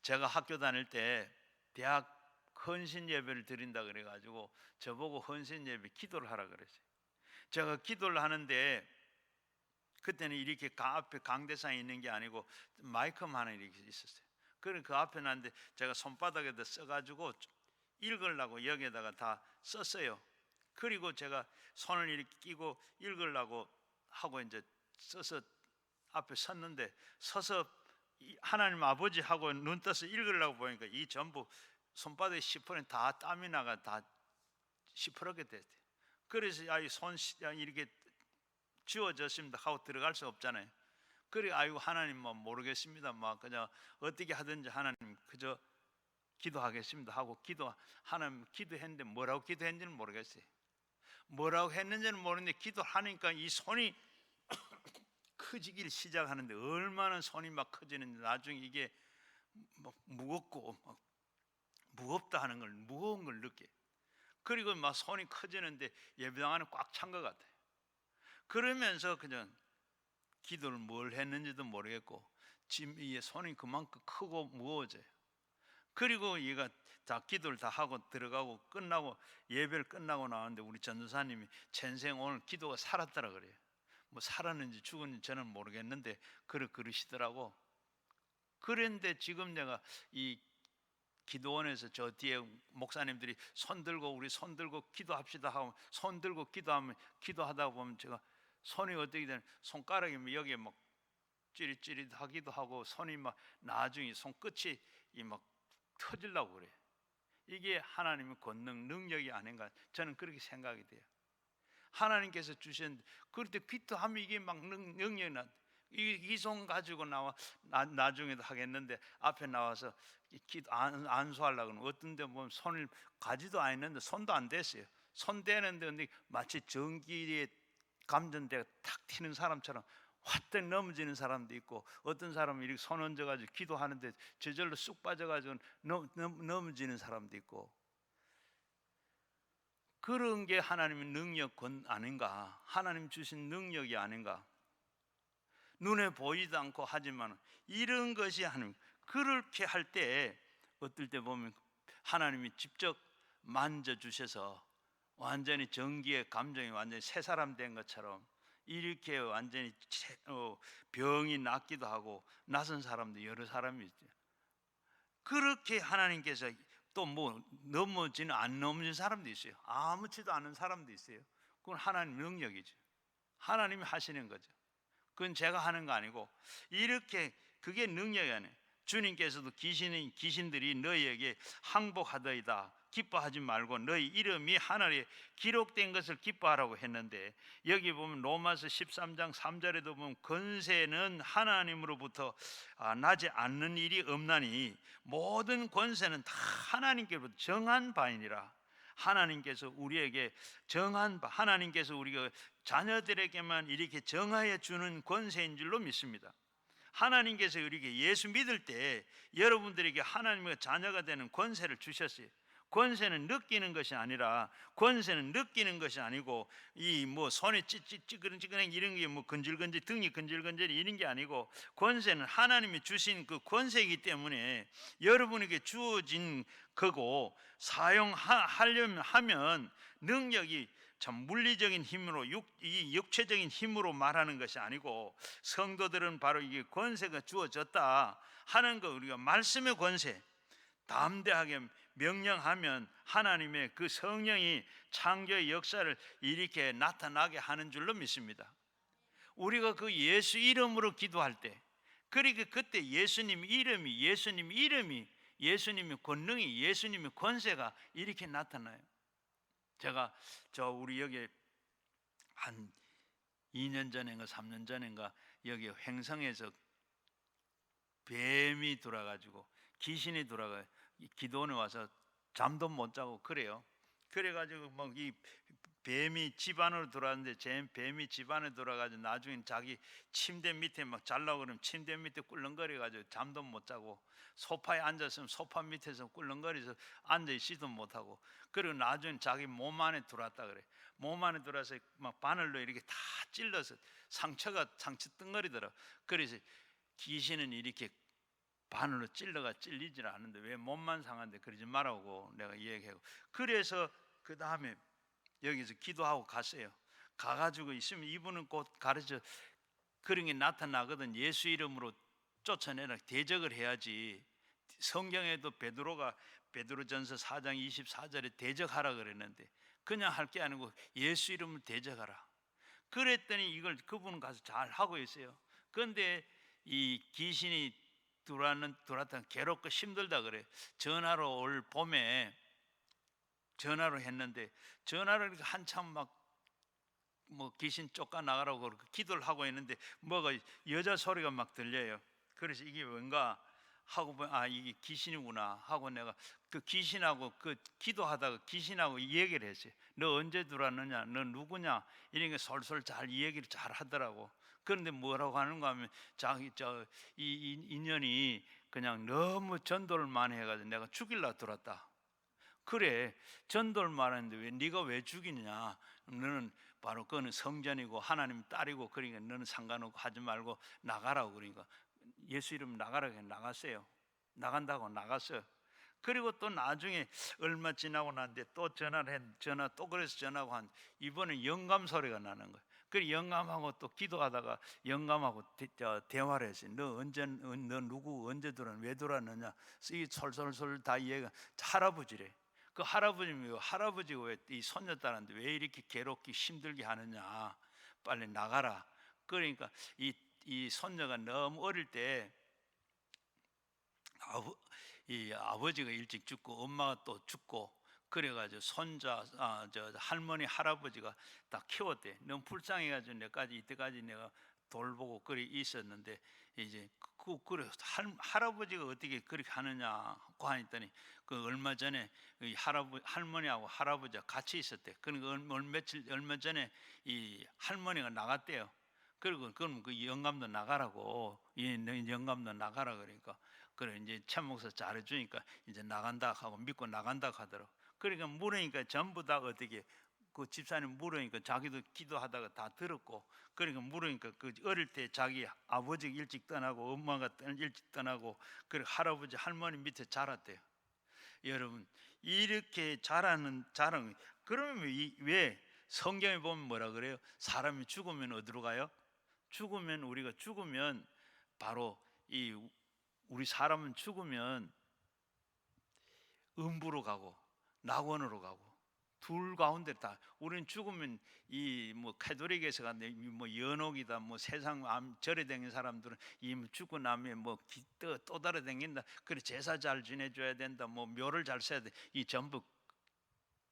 제가 학교 다닐 때 대학 헌신 예배를 드린다 그래가지고 저보고 헌신 예배 기도를 하라 그랬어요. 제가 기도를 하는데 그때는 이렇게 앞에 강대상이 있는 게 아니고 마이크만 하나 이렇게 있었어요. 그래서 그 앞에 놨는데 제가 손바닥에다 써가지고 읽으려고 여기에다가 다 썼어요. 그리고 제가 손을 이렇게 끼고 읽으려고 하고 이제 써서 앞에 섰는데 서서 하나님 아버지하고 눈 떠서 읽으려고 보니까 이 전부 손바닥에 시퍼런 다 땀이 나가 다 시퍼렇게 됐대요. 그래서 이 손 이렇게 지워졌습니다 하고 들어갈 수 없잖아요. 그래 아이고 하나님 뭐 모르겠습니다. 막 그냥 어떻게 하든지 하나님 그저 기도하겠습니다 하고 하나님 기도했는데 뭐라고 기도했는지는 모르겠어요. 뭐라고 했는지는 모르는데 기도하니까 이 손이 커지기 시작하는데 얼마나 손이 막 커지는지 나중에 이게 막 무겁고 막 무겁다 하는 걸 무거운 걸 느껴. 그리고 막 손이 커지는데 예배당 안에 꽉 찬 것 같아요. 그러면서 그냥 기도를 뭘 했는지도 모르겠고 지금 이 손이 그만큼 크고 무거워져요. 그리고 얘가 다 기도를 다 하고 들어가고 끝나고 예배를 끝나고 나왔는데 우리 전도사님이 전생 오늘 기도가 살았다라 그래요. 뭐 살았는지 죽었는지 저는 모르겠는데 그러시더라고. 그런데 지금 내가 이 기도원에서 저 뒤에 목사님들이 손 들고 우리 손 들고 기도합시다 하고 손 들고 기도하다 보면 제가 손이 어떻게 되는 손가락이 여기에 막 찌릿찌릿하기도 하고 손이 막 나중에 손끝이 막 터지려고 그래. 이게 하나님의 권능 능력이 아닌가 저는 그렇게 생각이 돼요. 하나님께서 주신 그런데 기도하면 이게 막 능력이 나. 이 손 가지고 나중에도 하겠는데 앞에 나와서 기도 안수하려고 하면 어떤 데 보면 손을 가지도 않았는데 손도 안 댔어요. 손 대는데 근데 마치 전기에 감전대가 탁 튀는 사람처럼 확 넘어지는 사람도 있고 어떤 사람은 이렇게 손 얹어가지고 기도하는데 저절로 쑥 빠져가지고 넘어지는 사람도 있고 그런 게 하나님의 능력 아닌가? 하나님 주신 능력이 아닌가? 눈에 보이지도 않고 하지만 이런 것이 하나님 그렇게 할 때 어떨 때 보면 하나님이 직접 만져주셔서 완전히 전기의 감정이 완전히 새 사람 된 것처럼 이렇게 완전히 병이 낫기도 하고 낯선 사람도 여러 사람이 있죠. 그렇게 하나님께서 또 뭐 넘어지는 안 넘어진 사람도 있어요. 아무렇지도 않은 사람도 있어요. 그건 하나님 능력이죠. 하나님이 하시는 거죠. 그건 제가 하는 거 아니고 이렇게 그게 능력이 아니에요. 주님께서도 귀신들이 너희에게 항복하더이다 기뻐하지 말고 너희 이름이 하늘에 기록된 것을 기뻐하라고 했는데 여기 보면 로마서 13장 3절에도 보면 권세는 하나님으로부터 나지 않는 일이 없나니 모든 권세는 다 하나님께로부터 정한 바이니라. 하나님께서 우리에게 정한 바, 하나님께서 우리가 자녀들에게만 이렇게 정하여 주는 권세인 줄로 믿습니다. 하나님께서 우리에게 예수 믿을 때 여러분들에게 하나님의 자녀가 되는 권세를 주셨어요. 권세는 느끼는 것이 아니라 권세는 느끼는 것이 아니고 이 뭐 손이 찌그러지거나 이런 게 뭐 근질근질 등이 근질근질 이런 게 아니고 권세는 하나님이 주신 그 권세이기 때문에 여러분에게 주어진 거고 사용하려면 하면 능력이 참 물리적인 힘으로 이 육체적인 힘으로 말하는 것이 아니고 성도들은 바로 이게 권세가 주어졌다 하는 거 우리가 말씀의 권세 담대하게 명령하면 하나님의 그 성령이 창조의 역사를 이렇게 나타나게 하는 줄로 믿습니다. 우리가 그 예수 이름으로 기도할 때 그러니까 그때 예수님 이름이 예수님의 권능이 예수님의 권세가 이렇게 나타나요. 제가 우리 여기 한 2년 전인가 3년 전인가 여기 횡성에서 뱀이 돌아가지고 귀신이 돌아가요. 기도원에 와서 잠도 못 자고 그래요. 그래가지고 막 이 뱀이 집 안으로 들어왔는데 뱀이 집 안에 들어가지고 나중에 자기 침대 밑에 막 자려고 그러면 침대 밑에 꿀렁거려가지고 잠도 못 자고 소파에 앉았으면 소파 밑에서 꿀렁거려서 앉아있지도 못하고 그리고 나중에 자기 몸 안에 들어왔다 그래. 몸 안에 들어와서 막 바늘로 이렇게 다 찔러서 상처 뜬거리더라. 그래서 귀신은 이렇게 바늘로 찔리질 않는데 왜 몸만 상한데 그러지 말라고 내가 이야기하고 그래서 그 다음에 여기서 기도하고 갔어요. 가가지고 있으면 이분은 곧 가르쳐 그런 게 나타나거든. 예수 이름으로 쫓아내라 대적을 해야지. 성경에도 베드로전서 4장 24절에 대적하라 그랬는데 그냥 할 게 아니고 예수 이름으로 대적하라. 그랬더니 이걸 그분은 가서 잘 하고 있어요. 그런데 이 귀신이 들어왔다 괴롭고 힘들다 그래. 전화로 올 봄에 전화로 했는데 전화를 한참 막 뭐 귀신 쫓아 나가라고 그렇게 기도를 하고 있는데 뭐가 여자 소리가 막 들려요. 그래서 이게 뭔가 하고 보면 이게 귀신이구나 하고 내가 그 귀신하고 그 기도하다가 귀신하고 얘기를 했어요. 너 언제 들어왔느냐? 너 누구냐? 이런 게 솔솔 잘 얘기를 잘 하더라고. 그런데 뭐라고 하는가 하면 이 인연이 그냥 너무 전도를 많이 해가지고 내가 죽일라 들었다. 그래, 전도를 말하는데 왜 네가 왜 죽이느냐? 너는 바로 그거는 성전이고 하나님 딸이고, 그러니까 너는 상관없고 하지 말고 나가라고. 그러니까 예수 이름 나가라고 나갔어요. 나간다고 나갔어요. 그리고 또 나중에 얼마 지나고 났는데 또 전화를 했, 전화 또 그래서 전화하고 한, 이번엔 영감 소리가 나는 거예요. 그래 영감하고 또 기도하다가 영감하고 대화를 했어요. 너 누구 언제 들어왔냐, 왜 들어왔느냐, 이 솔솔솔 다 이해가. 할아버지래. 그 할아버지가 왜 이 손녀딸한테 왜 이렇게 괴롭게 힘들게 하느냐, 빨리 나가라. 그러니까 이 손녀가 너무 어릴 때 이 아버지가 일찍 죽고 엄마가 또 죽고, 그래가지고 손자 저 할머니 할아버지가 다 키웠대. 너무 불쌍해가지고 내까지 이때까지 내가 돌보고 그래 있었는데, 이제 그래 할아버지가 어떻게 그렇게 하느냐고 하니까, 그 얼마 전에 이 할머니하고 할아버지가 같이 있었대. 그러니까 얼마 전에 이 할머니가 나갔대요. 그리고 그럼 그 영감도 나가라고, 이 영감도 나가라 그러니까, 그래 이제 참 목사 잘해주니까 이제 나간다 하고 믿고 나간다 하더라고. 그러니까 물으니까 전부 다 어떻게, 그 집사님 물으니까 자기도 기도하다가 다 들었고, 그러니까 물으니까 그 어릴 때 자기 아버지가 일찍 떠나고 엄마가 일찍 떠나고, 그리고 할아버지 할머니 밑에 자랐대요. 여러분, 이렇게 자라는 자랑. 그러면 왜 성경에 보면 뭐라 그래요? 사람이 죽으면 어디로 가요? 죽으면, 우리가 죽으면 바로 이 우리 사람은 죽으면 음부로 가고 낙원으로 가고, 둘 가운데 다. 우리는 죽으면 이 뭐 카톨릭에서가 뭐 연옥이다, 뭐 세상 절에 다니는 사람들은 이 죽고 나면 뭐 또 따라 다닌다, 그래 제사 잘 지내줘야 된다, 뭐 묘를 잘 써야 돼. 이 전부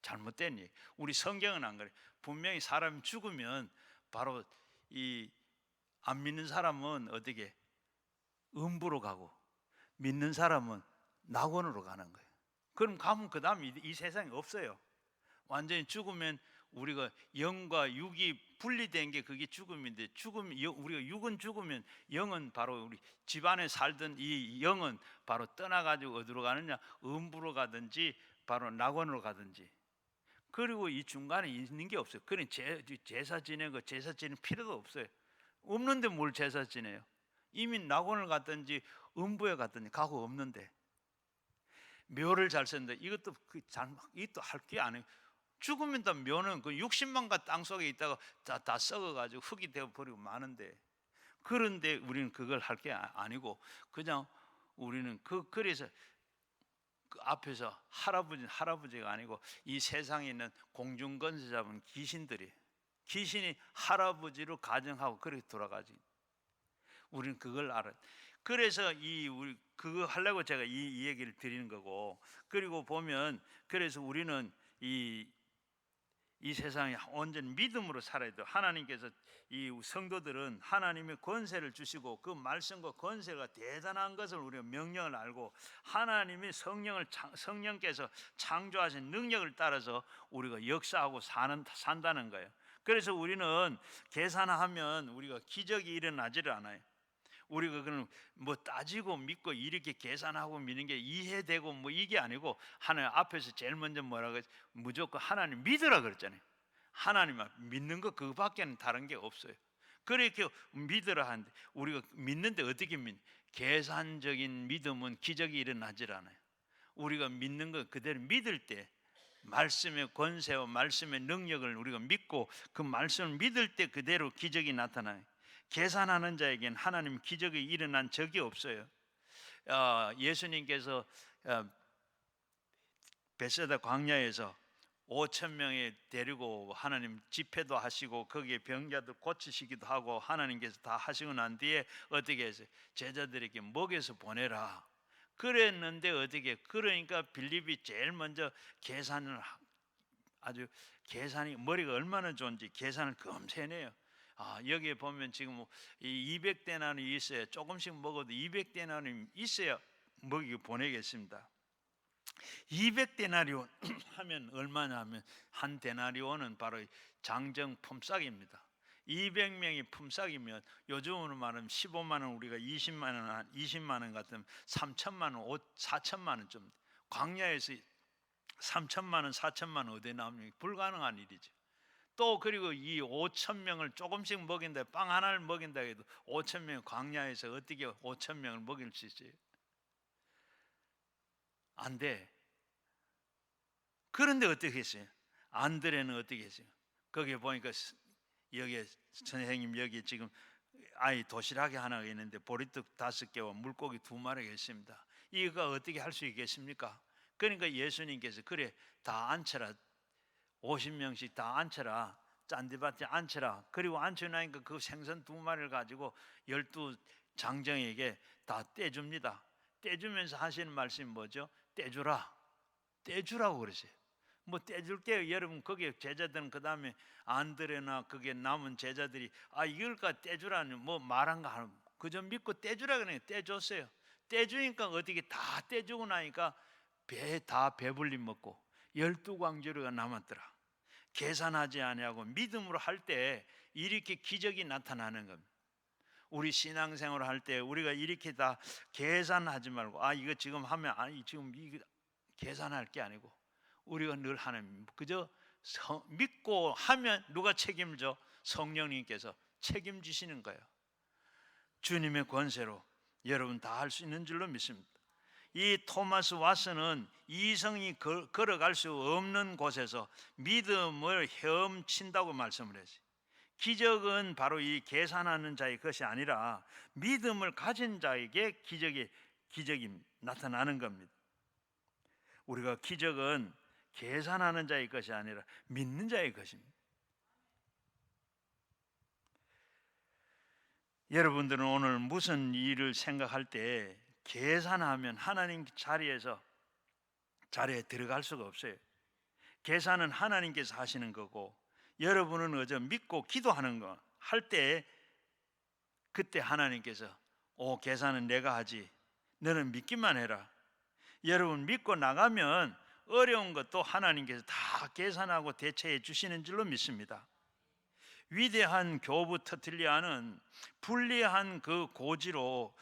잘못된 얘기. 우리 성경은 안 그래. 분명히 사람이 죽으면 바로 이 안 믿는 사람은 어떻게 음부로 가고, 믿는 사람은 낙원으로 가는 거예요. 그럼 가면 그 다음 이 세상에 없어요. 완전히 죽으면 우리가 영과 육이 분리된 게 그게 죽음인데, 우리가 육은 죽으면 영은 바로 우리 집안에 살던 이 영은 바로 떠나가지고 어디로 가느냐, 음부로 가든지 바로 낙원으로 가든지. 그리고 이 중간에 있는 게 없어요. 그러니 제사 지내고 제사 지낼 필요도 없어요. 없는데 뭘 제사 지내요? 이미 낙원을 갔든지 음부에 갔든지 가고 없는데. 묘를 잘 썼는데 이것도 이것도 할 게 아니에요. 죽으면 다 묘는 그 60만가 땅 속에 있다가 다 썩어가지고 흙이 되어 버리고 마는데, 그런데 우리는 그걸 할 게 아니고 그냥 우리는 그래서 그 앞에서 할아버지가 아니고 이 세상에 있는 공중권세 잡은 귀신이 할아버지로 가정하고 그렇게 돌아가지. 우리는 그걸 알아. 그래서 우리 그거 하려고 제가 이 얘기를 드리는 거고. 그리고 보면, 그래서 우리는 이 세상에 온전히 믿음으로 살아야 돼요. 하나님께서 이 성도들은 하나님의 권세를 주시고, 그 말씀과 권세가 대단한 것을 우리가 명령을 알고, 하나님의 성령께서 창조하신 능력을 따라서 우리가 역사하고 산다는 거예요. 그래서 우리는 계산하면 우리가 기적이 일어나지를 않아요. 우리가 그는 뭐 따지고 믿고 이렇게 계산하고 믿는 게 이해되고 뭐 이게 아니고, 하나님 앞에서 제일 먼저 뭐라고 했어요? 무조건 하나님 믿으라 그랬잖아요. 하나님 믿는 거 그거밖에는 다른 게 없어요. 그렇게 믿으라 하는데, 우리가 믿는데 어떻게 계산적인 믿음은 기적이 일어나질 않아요. 우리가 믿는 거 그대로 믿을 때, 말씀의 권세와 말씀의 능력을 우리가 믿고 그 말씀을 믿을 때 그대로 기적이 나타나요. 계산하는 자에겐 하나님 기적이 일어난 적이 없어요. 예수님께서 베세다 광야에서 5천 명에 데리고 하나님 집회도 하시고 거기에 병자들 고치시기도 하고 하나님께서 다 하시고 난 뒤에 어떻게 했어요? 제자들에게 먹여서 보내라 그랬는데, 어떻게, 그러니까 빌립이 제일 먼저 계산을, 아주 계산이 머리가 얼마나 좋은지 계산을 검색해내요. 여기에 보면 지금 200데나리 있어요. 조금씩 먹어도 200데나리 있어야 먹이고 보내겠습니다. 200데나리온 하면 얼마냐 하면, 한 데나리온은 바로 장정 품삯입니다. 200명이 품삯이면 요즘으로 말하면 15만 원, 우리가 20만 원 같으면 3천만 원, 4천만 원 좀. 광야에서 3천만 원, 4천만 원 어디에 나옵니까? 불가능한 일이죠. 또 그리고 이 5천 명을 조금씩 먹인다, 빵 하나를 먹인다 해도 5천 명, 광야에서 어떻게 5천 명을 먹일 수 있어요? 안 돼. 그런데 어떻게 했어요? 안드레는 어떻게 했어요? 거기에 보니까 여기 선생님 여기 지금 아이 도시락이 하나가 있는데 보리떡 5개와 물고기 2마리가 있습니다. 이거 어떻게 할 수 있겠습니까? 그러니까 예수님께서 그래 다 앉혀라, 50명씩 다 앉혀라, 짠디밭에 앉혀라. 그리고 앉혀나니까 그 생선 2마리를 가지고 12 장정에게 다 떼줍니다. 떼주면서 하시는 말씀이 뭐죠? 떼주라, 떼주라고 그러세요. 뭐 떼줄게요. 여러분 거기에 제자들은 그 다음에 안드레나 그게 남은 제자들이 이걸까 떼주라는 뭐 말한가 하는, 그저 믿고 떼주라 그러니 떼줬어요. 떼주니까 어떻게 다 떼주고 나니까 배 다 배불리 먹고 12광주리가 남았더라. 계산하지 아니하고 믿음으로 할 때 이렇게 기적이 나타나는 겁니다. 우리 신앙생활을 할 때 우리가 이렇게 다 계산하지 말고 이거 지금 하면 지금 이거 계산할 게 아니고 우리가 늘 하는 그저 믿고 하면 누가 책임져? 성령님께서 책임지시는 거예요. 주님의 권세로 여러분 다 할 수 있는 줄로 믿습니다. 이 토마스 왓슨은 이성이 걸어갈 수 없는 곳에서 믿음을 헤엄친다고 말씀을 했어요. 기적은 바로 이 계산하는 자의 것이 아니라 믿음을 가진 자에게 기적이 나타나는 겁니다. 우리가 기적은 계산하는 자의 것이 아니라 믿는 자의 것입니다. 여러분들은 오늘 무슨 일을 생각할 때 계산하면 하나님 자리에 들어갈 수가 없어요. 계산은 하나님께서 하시는 거고 여러분은 그저 믿고 기도하는 거 할 때 그때 하나님께서 계산은 내가 하지, 너는 믿기만 해라. 여러분 믿고 나가면 어려운 것도 하나님께서 다 계산하고 대처해 주시는 줄로 믿습니다. 위대한 교부 터틀리아는 불리한 그 고지로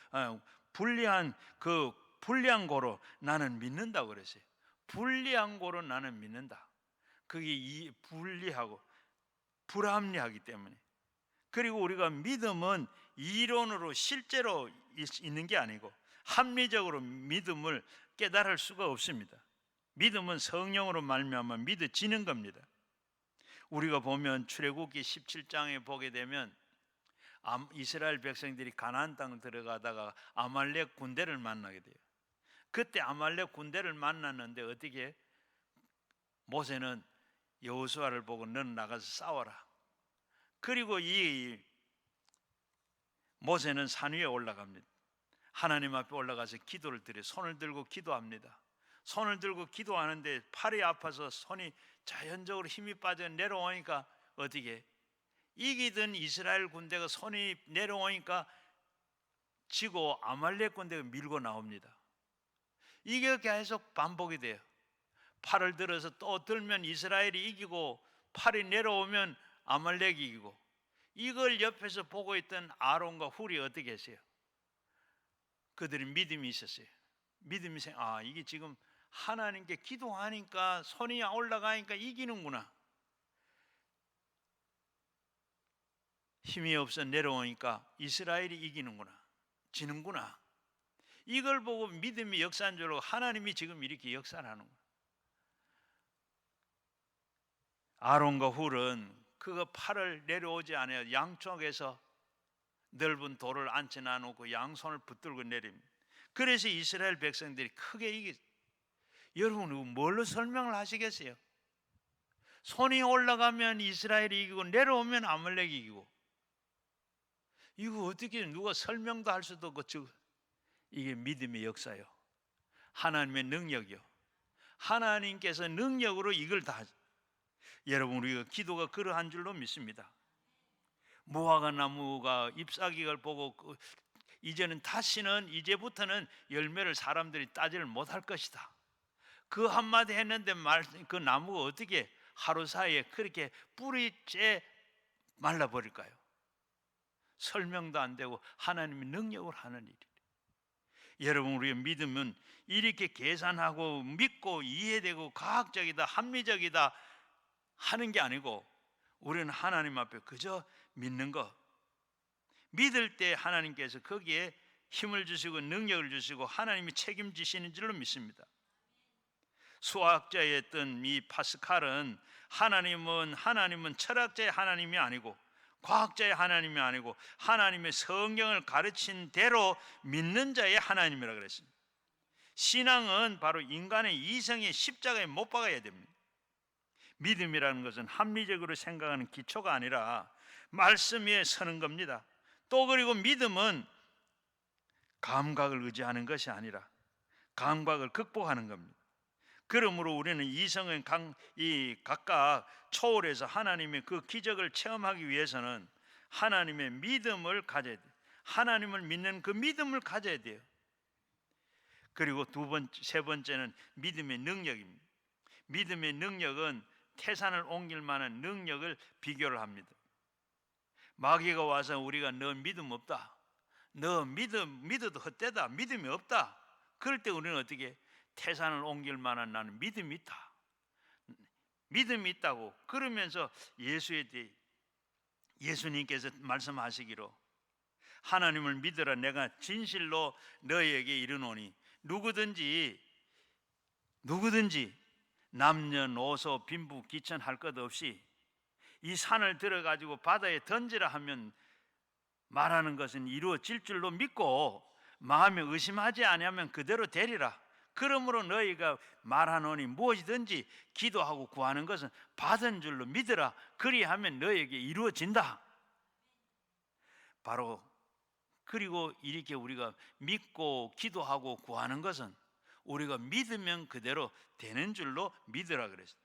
불리한 그 불리한 고로 나는 믿는다고 그랬어요. 불리한 고로 나는 믿는다. 그게 불리하고 불합리하기 때문에. 그리고 우리가 믿음은 이론으로 실제로 있는 게 아니고 합리적으로 믿음을 깨달을 수가 없습니다. 믿음은 성령으로 말미암아 믿어지는 겁니다. 우리가 보면 출애굽기 17장에 보게 되면 이스라엘 백성들이 가나안 땅 들어가다가 아말렉 군대를 만나게 돼요. 그때 아말렉 군대를 만났는데 어떻게 모세는 여호수아를 보고 너는 나가서 싸워라. 그리고 이 모세는 산 위에 올라갑니다. 하나님 앞에 올라가서 기도를 드려 손을 들고 기도합니다. 손을 들고 기도하는데 팔이 아파서 손이 자연적으로 힘이 빠져 내려오니까 어떻게 이기던 이스라엘 군대가 손이 내려오니까 지고 아말렉 군대가 밀고 나옵니다. 이게 계속 반복이 돼요. 팔을 들어서 또 들면 이스라엘이 이기고 팔이 내려오면 아말렉이 이기고, 이걸 옆에서 보고 있던 아론과 훌이 어떻게 했어요? 그들이 믿음이 있었어요. 믿음이 이게 지금 하나님께 기도하니까 손이 올라가니까 이기는구나. 힘이 없어 내려오니까 이스라엘이 이기는구나, 지는구나. 이걸 보고 믿음이 역사한 줄 알고 하나님이 지금 이렇게 역사를 하는 거예요. 아론과 훌은 그거 팔을 내려오지 않아요. 양쪽에서 넓은 돌을 앉혀놔 놓고 양손을 붙들고 내립니다. 그래서 이스라엘 백성들이 크게 이겼어요. 여러분 뭘로 설명을 하시겠어요? 손이 올라가면 이스라엘이 이기고 내려오면 아말렉이 이기고, 이거 어떻게 누가 설명도 할 수도 없고, 이게 믿음의 역사요. 하나님의 능력이요. 하나님께서 능력으로 이걸 다 여러분 우리가 기도가 그러한 줄로 믿습니다. 무화과 나무가 잎사귀를 보고 이제부터는 열매를 사람들이 따지를 못할 것이다. 그 한마디 했는데 그 나무가 어떻게 하루 사이에 그렇게 뿌리째 말라버릴까요? 설명도 안 되고 하나님의 능력으로 하는 일이에요. 여러분, 우리의 믿음은 이렇게 계산하고 믿고 이해되고 과학적이다, 합리적이다 하는 게 아니고, 우리는 하나님 앞에 그저 믿는 것. 믿을 때 하나님께서 거기에 힘을 주시고 능력을 주시고 하나님이 책임지시는 줄로 믿습니다. 수학자였던 이 파스칼은 하나님은 철학자의 하나님이 아니고 과학자의 하나님이 아니고 하나님의 성경을 가르친 대로 믿는 자의 하나님이라고 그랬습니다. 신앙은 바로 인간의 이성의 십자가에 못 박아야 됩니다. 믿음이라는 것은 합리적으로 생각하는 기초가 아니라 말씀 위에 서는 겁니다. 또 그리고 믿음은 감각을 의지하는 것이 아니라 감각을 극복하는 겁니다. 그러므로 우리는 이성을 각각 초월해서 하나님의 그 기적을 체험하기 위해서는 하나님의 믿음을 가져야 돼요. 하나님을 믿는 그 믿음을 가져야 돼요. 그리고 세 번째는 믿음의 능력입니다. 믿음의 능력은 태산을 옮길 만한 능력을 비교를 합니다. 마귀가 와서 우리가 너 믿음 없다, 너 믿어도 헛되다, 믿음이 없다, 그럴 때 우리는 어떻게 태산을 옮길 만한 나는 믿음이 있다, 믿음이 있다고 그러면서 예수님께서 말씀하시기로 하나님을 믿으라, 내가 진실로 너희에게 이르노니 누구든지 남녀노소 빈부 귀천할 것 없이 이 산을 들어가지고 바다에 던지라 하면 말하는 것은 이루어질 줄로 믿고 마음에 의심하지 아니하면 그대로 되리라. 그러므로 너희가 말하노니 무엇이든지 기도하고 구하는 것은 받은 줄로 믿으라. 그리하면 너희에게 이루어진다. 바로 그리고 이렇게 우리가 믿고 기도하고 구하는 것은 우리가 믿으면 그대로 되는 줄로 믿으라 그랬어요.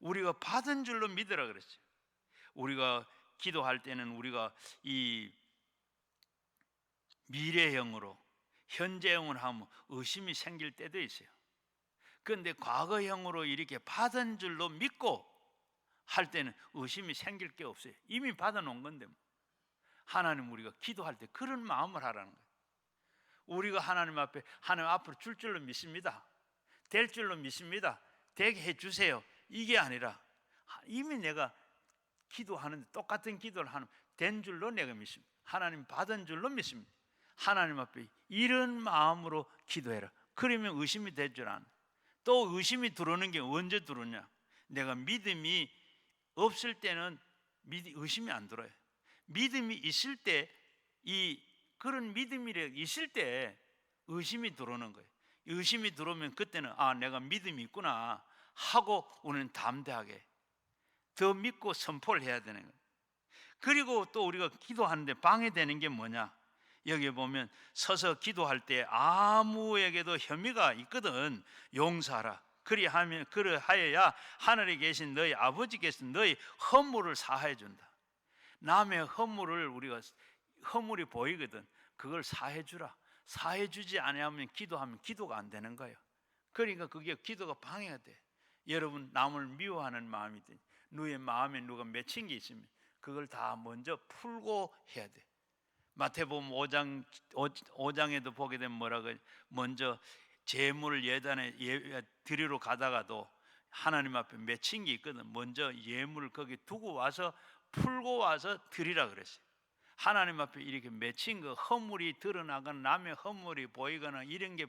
우리가 받은 줄로 믿으라 그랬어요. 우리가 기도할 때는 우리가 이 미래형으로 현재형으로 하면 의심이 생길 때도 있어요. 그런데 과거형으로 이렇게 받은 줄로 믿고 할 때는 의심이 생길 게 없어요. 이미 받아놓은 건데 하나님, 우리가 기도할 때 그런 마음을 하라는 거예요. 우리가 하나님 앞으로 줄 줄로 믿습니다, 될 줄로 믿습니다, 되게 해주세요, 이게 아니라 이미 내가 기도하는데 똑같은 기도를 하는 된 줄로 내가 믿습니다. 하나님 받은 줄로 믿습니다. 하나님 앞에 이런 마음으로 기도해라. 그러면 의심이 될 줄 아는. 또 의심이 들어오는 게 언제 들어오냐? 내가 믿음이 없을 때는 의심이 안 들어요. 믿음이 있을 때, 그런 믿음이 있을 때 의심이 들어오는 거예요. 의심이 들어오면 그때는 내가 믿음이 있구나 하고 우리는 담대하게 더 믿고 선포를 해야 되는 거예요. 그리고 또 우리가 기도하는데 방해되는 게 뭐냐? 여기 보면 서서 기도할 때 아무에게도 혐의가 있거든 용서하라. 그리하여야 하늘에 계신 너희 아버지께서 너희 허물을 사하여 준다. 남의 허물을 우리가 허물이 보이거든, 그걸 사해 주라. 사해 주지 아니하면 기도하면 기도가 안 되는 거예요. 그러니까 그게 기도가 방해가 돼. 여러분, 남을 미워하는 마음이든 너의 마음에 누가 맺힌 게 있으면 그걸 다 먼저 풀고 해야 돼. 마태복음 5장에도 보게 되면 뭐라고, 먼저 제물 예단에 드리러 가다가도 하나님 앞에 맺힌 게 있거든. 먼저 예물을 거기 두고 와서 풀고 와서 드리라 그랬어요. 하나님 앞에 이렇게 맺힌 거, 허물이 드러나거나 남의 허물이 보이거나 이런 게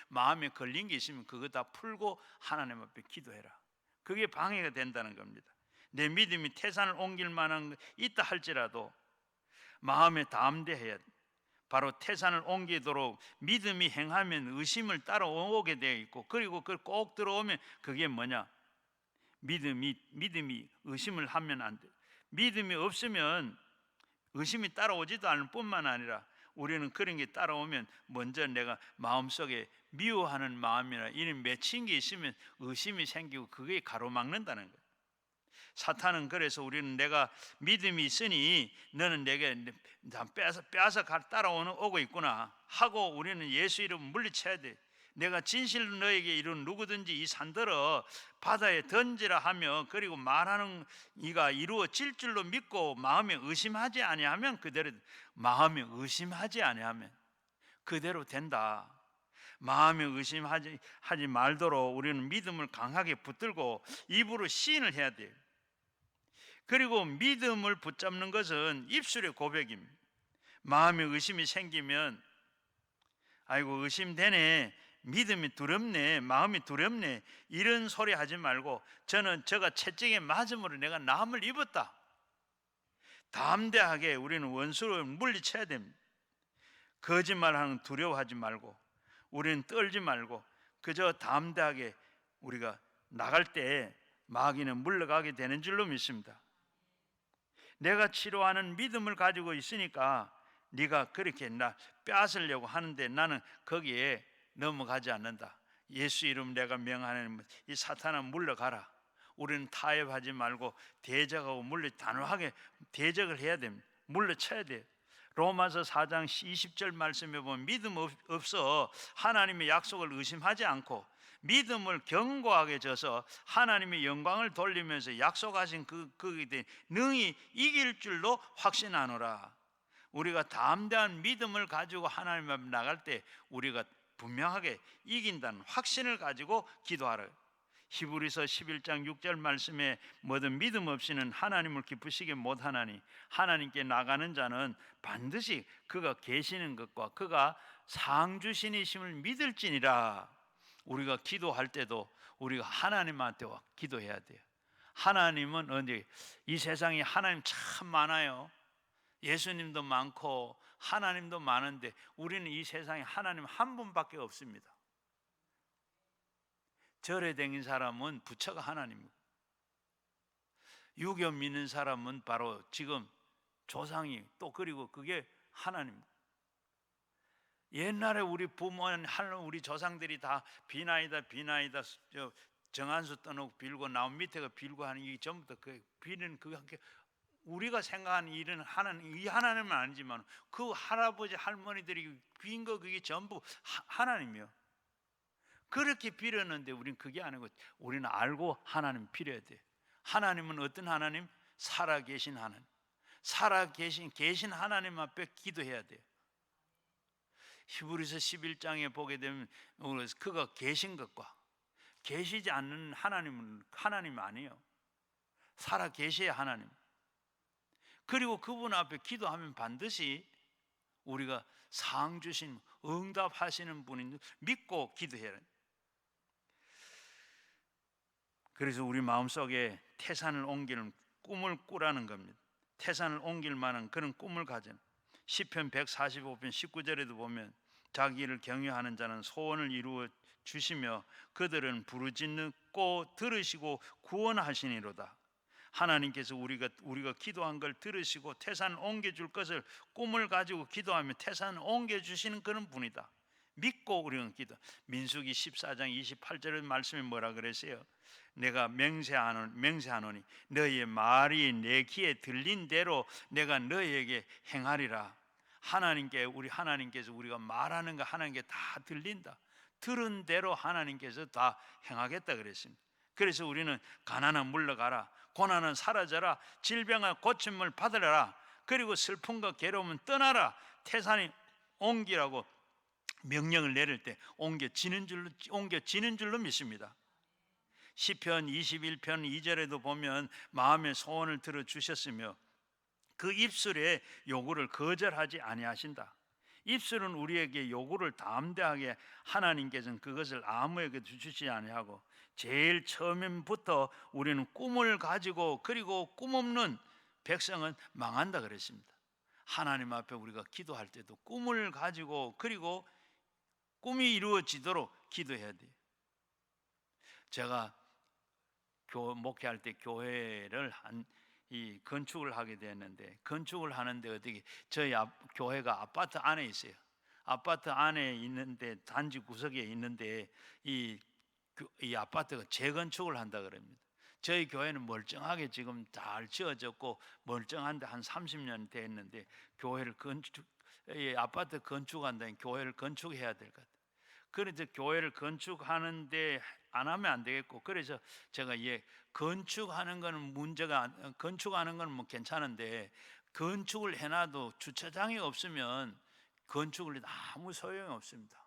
마음에 걸린 게 있으면 그거 다 풀고 하나님 앞에 기도해라. 그게 방해가 된다는 겁니다. 내 믿음이 태산을 옮길 만한 거 있다 할지라도 마음에 담대해야 돼. 바로 태산을 옮기도록 믿음이 행하면 의심을 따라오게 되어 있고, 그리고 그걸 꼭 들어오면 그게 뭐냐? 믿음이 의심을 하면 안 돼. 믿음이 없으면 의심이 따라오지도 않을 뿐만 아니라 우리는 그런 게 따라오면 먼저 내가 마음속에 미워하는 마음이나 이런 맺힌 게 있으면 의심이 생기고 그게 가로막는다는 거예요. 사탄은 그래서 우리는 내가 믿음이 있으니 너는 내게 빼앗아 따라오고 있구나 하고 우리는 예수 이름 물리쳐야 돼. 내가 진실로 너에게 이룬 누구든지 이 산들어 바다에 던지라 하며, 그리고 말하는 이가 이루어질 줄로 믿고 마음에 의심하지 아니하면 그대로 된다. 마음에 의심하지 말도록 우리는 믿음을 강하게 붙들고 입으로 시인을 해야 돼요. 그리고 믿음을 붙잡는 것은 입술의 고백입니다. 마음에 의심이 생기면 아이고 의심되네, 믿음이 두렵네, 마음이 두렵네, 이런 소리 하지 말고 저가 채찍에 맞음으로 내가 남을 입었다, 담대하게 우리는 원수를 물리쳐야 됩니다. 거짓말하는 두려워하지 말고 우리는 떨지 말고 그저 담대하게 우리가 나갈 때 마귀는 물러가게 되는 줄로 믿습니다. 내가 치료하는 믿음을 가지고 있으니까 네가 그렇게 나 빼앗으려고 하는데 나는 거기에 넘어가지 않는다. 예수 이름 내가 명하는 이 사탄아 물러가라. 우리는 타협하지 말고 대적하고 단호하게 대적을 해야 됩니다. 물러쳐야 돼요. 로마서 4장 20절 말씀에 보면 믿음 없어 하나님의 약속을 의심하지 않고 믿음을 견고하게 져서 하나님의 영광을 돌리면서 약속하신 그에 대해 능히 이길 줄로 확신하노라. 우리가 담대한 믿음을 가지고 하나님 앞에 나갈 때 우리가 분명하게 이긴다는 확신을 가지고 기도하라. 히브리서 11장 6절 말씀에 뭐든 믿음 없이는 하나님을 기쁘시게 못하나니 하나님께 나가는 자는 반드시 그가 계시는 것과 그가 상주신이심을 믿을지니라. 우리가 기도할 때도 우리가 하나님한테 기도해야 돼요. 하나님은 어디 이 세상에 하나님 참 많아요. 예수님도 많고 하나님도 많은데 우리는 이 세상에 하나님 한 분밖에 없습니다. 절에 댕긴 사람은 부처가 하나님이고 유교 믿는 사람은 바로 지금 조상이 또 그리고 그게 하나님. 옛날에 우리 부모는 우리 조상들이 다 비나이다 정한수 떠놓고 빌고 나무 밑에가 빌고 하는 이 전부 다 그 비는 그 우리가 생각하는 일은 이 하나님은 아니지만 그 할아버지 할머니들이 빈 거 그게 전부 하나님이요. 그렇게 빌었는데 우리는 그게 아니고 우리는 알고 하나님 빌어야 돼. 하나님은 어떤 하나님? 살아계신 하나님. 계신 하나님 앞에 기도해야 돼요. 히브리서 11장에 보게 되면 그가 계신 것과 계시지 않는 하나님은 하나님 아니에요. 살아계셔야 하나님. 그리고 그분 앞에 기도하면 반드시 우리가 상 주신 응답하시는 분인 줄 믿고 기도해야 해요. 그래서 우리 마음속에 태산을 옮기는 꿈을 꾸라는 겁니다. 태산을 옮길 만한 그런 꿈을 가진 시편 145편 19절에도 보면 자기를 경외하는 자는 소원을 이루어 주시며 그들은 부르짖고 들으시고 구원하시니로다. 하나님께서 우리가 기도한 걸 들으시고 태산을 옮겨줄 것을 꿈을 가지고 기도하면 태산을 옮겨주시는 그런 분이다. 믿고 우리는 기도. 민수기 14장 28절의 말씀이 뭐라 그랬어요? 내가 맹세하노니 너희의 말이 내 귀에 들린 대로 내가 너희에게 행하리라. 하나님께서 우리가 말하는 거 하나님께 다 들린다. 들은 대로 하나님께서 다 행하겠다 그랬습니다. 그래서 우리는 가난은 물러가라, 고난은 사라져라, 질병과 고침을 받으라, 그리고 슬픔과 괴로움은 떠나라, 태산이 옮기라고 명령을 내릴 때 옮겨지는 줄로 믿습니다. 시편 21편 2절에도 보면 마음의 소원을 들어주셨으며 그 입술의 요구를 거절하지 아니하신다. 입술은 우리에게 요구를 담대하게 하나님께서는 그것을 아무에게도 주시지 아니하고 제일 처음부터 우리는 꿈을 가지고 그리고 꿈 없는 백성은 망한다 그랬습니다. 하나님 앞에 우리가 기도할 때도 꿈을 가지고 그리고 꿈이 이루어지도록 기도해야 돼요. 제가 목회할 때 교회를 건축을 하게 됐는데 건축을 하는데 어떻게 저희 교회가 아파트 안에 있어요. 아파트 안에 있는데 단지 구석에 있는데 이 아파트가 재건축을 한다 그럽니다. 저희 교회는 멀쩡하게 지금 잘 지어졌고 멀쩡한데 한 30년 됐는데 교회를 아파트 건축한다면 교회를 건축해야 될 것 같아요. 그래서 교회를 건축하는데 안 하면 안 되겠고 그래서 제가 건축하는 거는 건축하는 건 뭐 괜찮은데 건축을 해놔도 주차장이 없으면 건축을 아무 소용이 없습니다.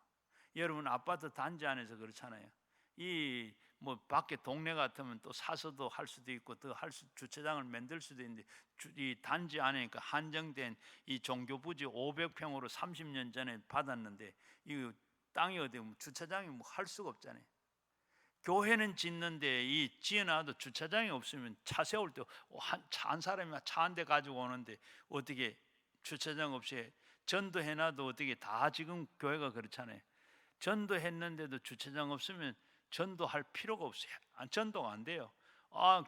여러분 아파트 단지 안에서 그렇잖아요. 이 뭐 밖에 동네 같으면 또 사서도 할 수도 있고 또 주차장을 만들 수도 있는데 이 단지 안에니까 한정된 이 종교 부지 500평으로 30년 전에 받았는데 이 땅이 어디 주차장이 뭐 할 수가 없잖아요. 교회는 짓는데 이 지어놔도 주차장이 없으면 차 세울 때 한 사람이 차 한 대 가지고 오는데 어떻게 주차장 없이 전도해놔도 어떻게 다 지금 교회가 그렇잖아요. 전도했는데도 주차장 없으면 전도할 필요가 없어요. 전도가 안 돼요.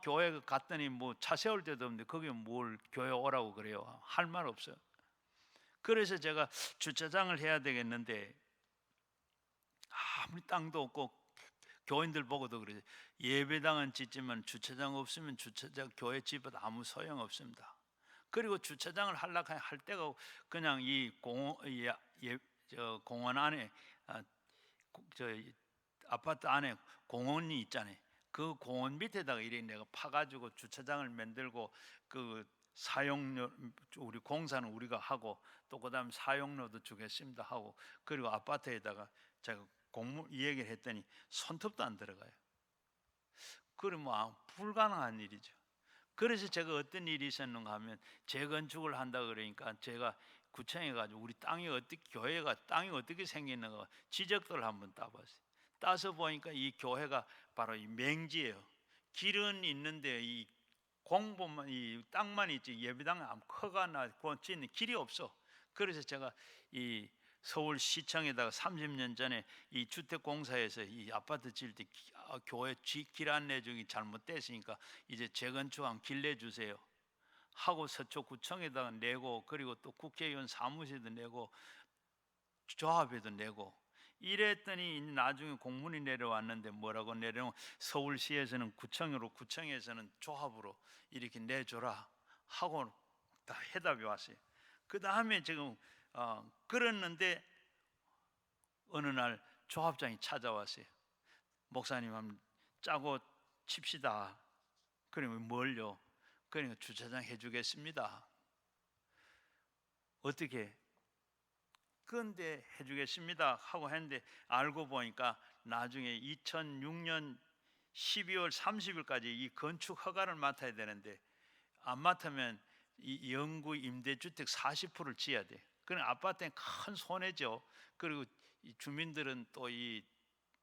교회 갔더니 뭐 차 세울 데도 없는데 거기 뭘 교회 오라고 그래요. 할 말 없어요. 그래서 제가 주차장을 해야 되겠는데 아무리 땅도 없고 교인들 보고도 그래요. 예배당은 짓지만 주차장 없으면 주차장 교회 집어도 아무 소용 없습니다. 그리고 주차장을 하려고 할 때가 그냥 이 공원 안에 저 아파트 안에 공원이 있잖아요. 그 공원 밑에다가 이렇게 내가 파가지고 주차장을 만들고 그 사용료 우리 공사는 우리가 하고 또 그다음 사용료도 주겠습니다 하고 그리고 아파트에다가 제가 이 얘기를 했더니 손톱도 안 들어가요. 그러면 불가능한 일이죠. 그래서 제가 어떤 일이 있었는가 하면 재건축을 한다 그러니까 제가 구청에 가지고 우리 땅이 어떻게 교회가 땅이 어떻게 생겼는가 지적도를 한번 따봤어요. 따서 보니까 이 교회가 바로 이 맹지예요. 길은 있는데 이 공보만 이 땅만 있지 예배당은 아무 커가나 짓는 길이 없어. 그래서 제가 이 서울시청에다가 30년 전에 이 주택공사에서 이 아파트 지을 때 교회 길 안내 중이 잘못됐으니까 이제 재건축한 길 내주세요 하고 서초구청에다가 내고 그리고 또 국회의원 사무실도 내고 조합에도 내고 이랬더니 나중에 공문이 내려왔는데 뭐라고 내려오면 서울시에서는 구청으로 구청에서는 조합으로 이렇게 내줘라 하고 다 해답이 왔어요. 그 다음에 지금 그랬는데 어느 날 조합장이 찾아왔어요. 목사님 한번 짜고 칩시다. 그러면 뭘요? 그러니까 주차장 해주겠습니다. 어떻게? 그런데 해주겠습니다 하고 했는데 알고 보니까 나중에 2006년 12월 30일까지 이 건축 허가를 맡아야 되는데 안 맡으면 이 영구 임대주택 40%를 지어야 돼. 그럼 아파트는 큰 손해죠. 그리고 이 주민들은 또 이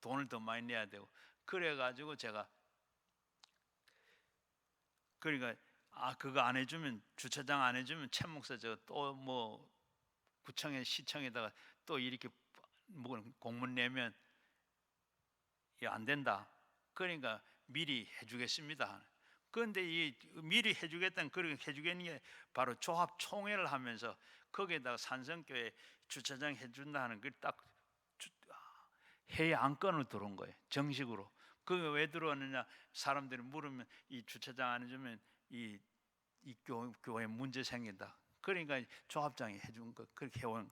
돈을 더 많이 내야 되고 그래가지고 제가 그러니까 그거 안 해주면 주차장 안 해주면 최 목사 저 또 뭐 구청에 시청에다가 또 이렇게 뭐 공문 내면 안 된다. 그러니까 미리 해주겠습니다. 그런데 이 미리 해주겠다는 그렇게 해주겠는 게 바로 조합 총회를 하면서 거기에다가 산성교회 주차장 해준다는 걸 딱 회의 안건으로 들어온 거예요. 정식으로. 그게 왜 들어왔느냐? 사람들이 물으면 이 주차장 안 해주면 이 교회 문제 생긴다. 그러니까 조합장이 해준 거 그렇게 해온.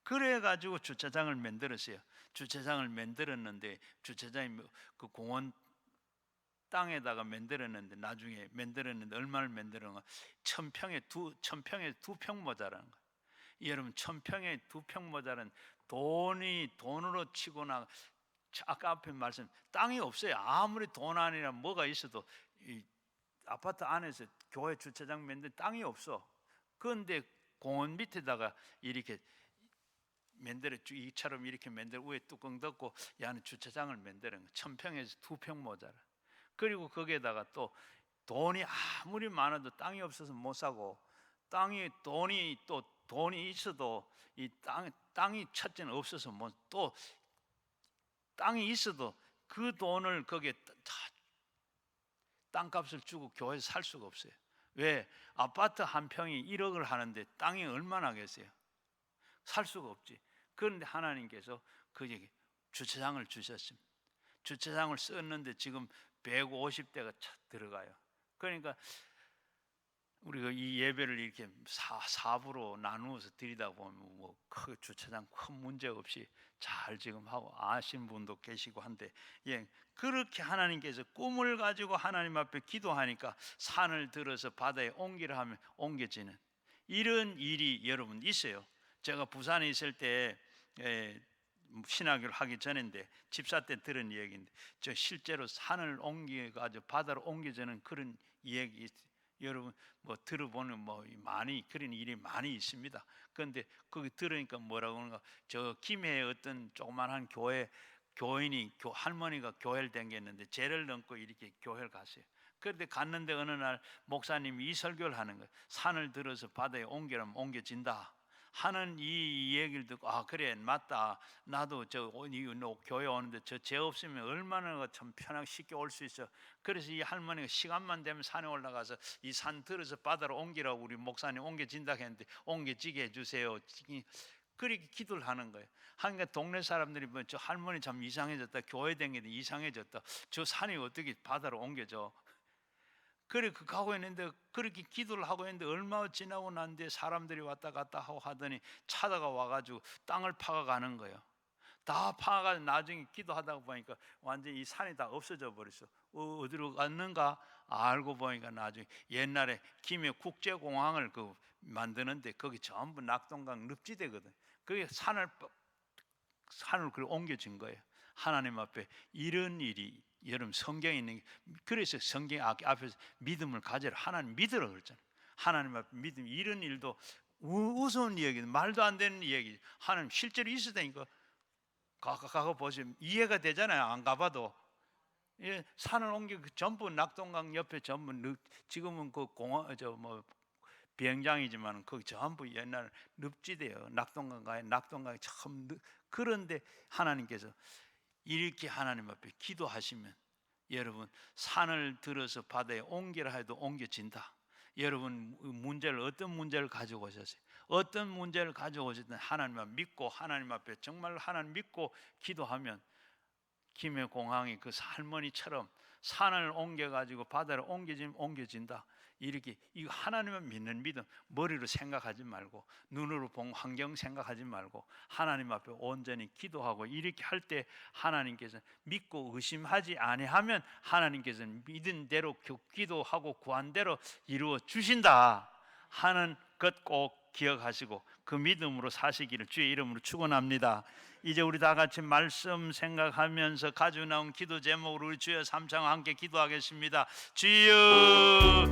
그래가지고 주차장을 만들었어요. 주차장을 만들었는데 주차장이 그 공원 땅에다가 만들었는데 나중에 만들었는데 얼마를 만들었는가? 1000평에 2평 모자라는 거예요. 여러분 1000평에 2평 모자란 돈으로 치고나 아까 앞에 말씀 땅이 없어요. 아무리 돈 아니라 뭐가 있어도 이 아파트 안에서 교회 주차장 만들 땅이 없어. 그런데 공원 밑에다가 이렇게 만들어 이처럼 이렇게 만들어 위에 뚜껑 덮고 야는 주차장을 만드는 거 1000평에서 2평 모자라. 그리고 거기에다가 또 돈이 아무리 많아도 땅이 없어서 못 사고 돈이 있어도 이 땅이 첫째는 없어서 뭐 또 땅이 있어도 그 돈을 거기에 땅값을 주고 교회에서 살 수가 없어요. 왜? 아파트 한 평이 1억을 하는데 땅이 얼마나 하겠어요? 살 수가 없지. 그런데 하나님께서 그 얘기 주차장을 주셨습니다. 주차장을 썼는데 지금 150대가 들어가요. 그러니까 우리가 이 예배를 이렇게 사부로 나누어서 드리다 보면 뭐 그 주차장 큰 문제 없이 잘 지금 하고 아신 분도 계시고 한데 그렇게 하나님께서 꿈을 가지고 하나님 앞에 기도하니까 산을 들어서 바다에 옮기라 하면 옮겨지는 이런 일이 여러분 있어요. 제가 부산에 있을 때 신학을 하기 전인데 집사 때 들은 이야기인데 저 실제로 산을 옮겨가지고 바다로 옮겨지는 그런 이야기 여러분 뭐 들어보는 뭐 많이 그런 일이 많이 있습니다. 그런데 거기 들으니까 뭐라고 하는가, 저 김해에 어떤 조그만한 교인이 할머니가 교회를 다녔는데 죄를 넘고 이렇게 교회를 갔어요. 그런데 갔는데 어느 날 목사님이 이 설교를 하는 거예요. 산을 들어서 바다에 옮기라면 옮겨진다 하는 이 얘기를 듣고, 아 그래 맞다, 나도 교회 오는데 저 죄 없으면 얼마나 참 편하게 쉽게 올 수 있어. 그래서 이 할머니가 시간만 되면 산에 올라가서 이 산 들어서 바다로 옮기라고 우리 목사님 옮겨진다 했는데 옮겨지게 해주세요. 그렇게 기도를 하는 거예요. 하니까 동네 사람들이 뭐 저 할머니 참 이상해졌다, 교회 다니는데 이상해졌다, 저 산이 어떻게 바다로 옮겨져. 그래 그 가고 있는데 그렇게 기도를 하고 있는데 얼마 지나고 난 뒤에 사람들이 왔다 갔다 하고 하더니 차다가 와가지고 땅을 파가가는 거예요. 다 파가가지고 나중에 기도하다가 보니까 완전히 이 산이 다 없어져 버렸어. 어디로 갔는가 알고 보니까 나중에 옛날에 김해 국제공항을 만드는데 거기 전부 낙동강 늪지대거든. 그게 산을 옮겨진 거예요. 하나님 앞에 이런 일이 여러분 성경에 있는 게, 그래서 성경 앞에서 믿음을 가져라, 하나님 믿으라 그랬잖아요. 하나님 앞에 믿음, 이런 일도 우스운 이야기, 말도 안 되는 이야기, 하나님 실제로 있었다니까. 가가 보시면 이해가 되잖아요. 안 가봐도. 예, 산을 옮겨 전부 낙동강 옆에 전부 지금은 그 공항 비행장이지만 거기 전부 옛날 늪지대예요. 낙동강이 참 그런데 하나님께서 이렇게 하나님 앞에 기도하시면 여러분 산을 들어서 바다에 옮기라 해도 옮겨진다. 여러분 어떤 문제를 가지고 오셨어요? 어떤 문제를 가지고 오셨든 하나님만 믿고 하나님 앞에 정말 하나님 믿고 기도하면 김해 공항이 그 할머니처럼 산을 옮겨가지고 바다를 옮겨진다. 이렇게 이거 하나님을 믿는 믿음, 머리로 생각하지 말고 눈으로 본 환경 생각하지 말고 하나님 앞에 온전히 기도하고 이렇게 할 때 하나님께서 믿고 의심하지 아니하면 하나님께서는 믿은 대로 기도하고 구한 대로 이루어 주신다 하는 것 꼭 기억하시고 그 믿음으로 사시기를 주의 이름으로 축원합니다. 이제 우리 다 같이 말씀 생각하면서 가지고 나온 기도 제목으로 우리 주여 삼창 함께 기도하겠습니다. 주여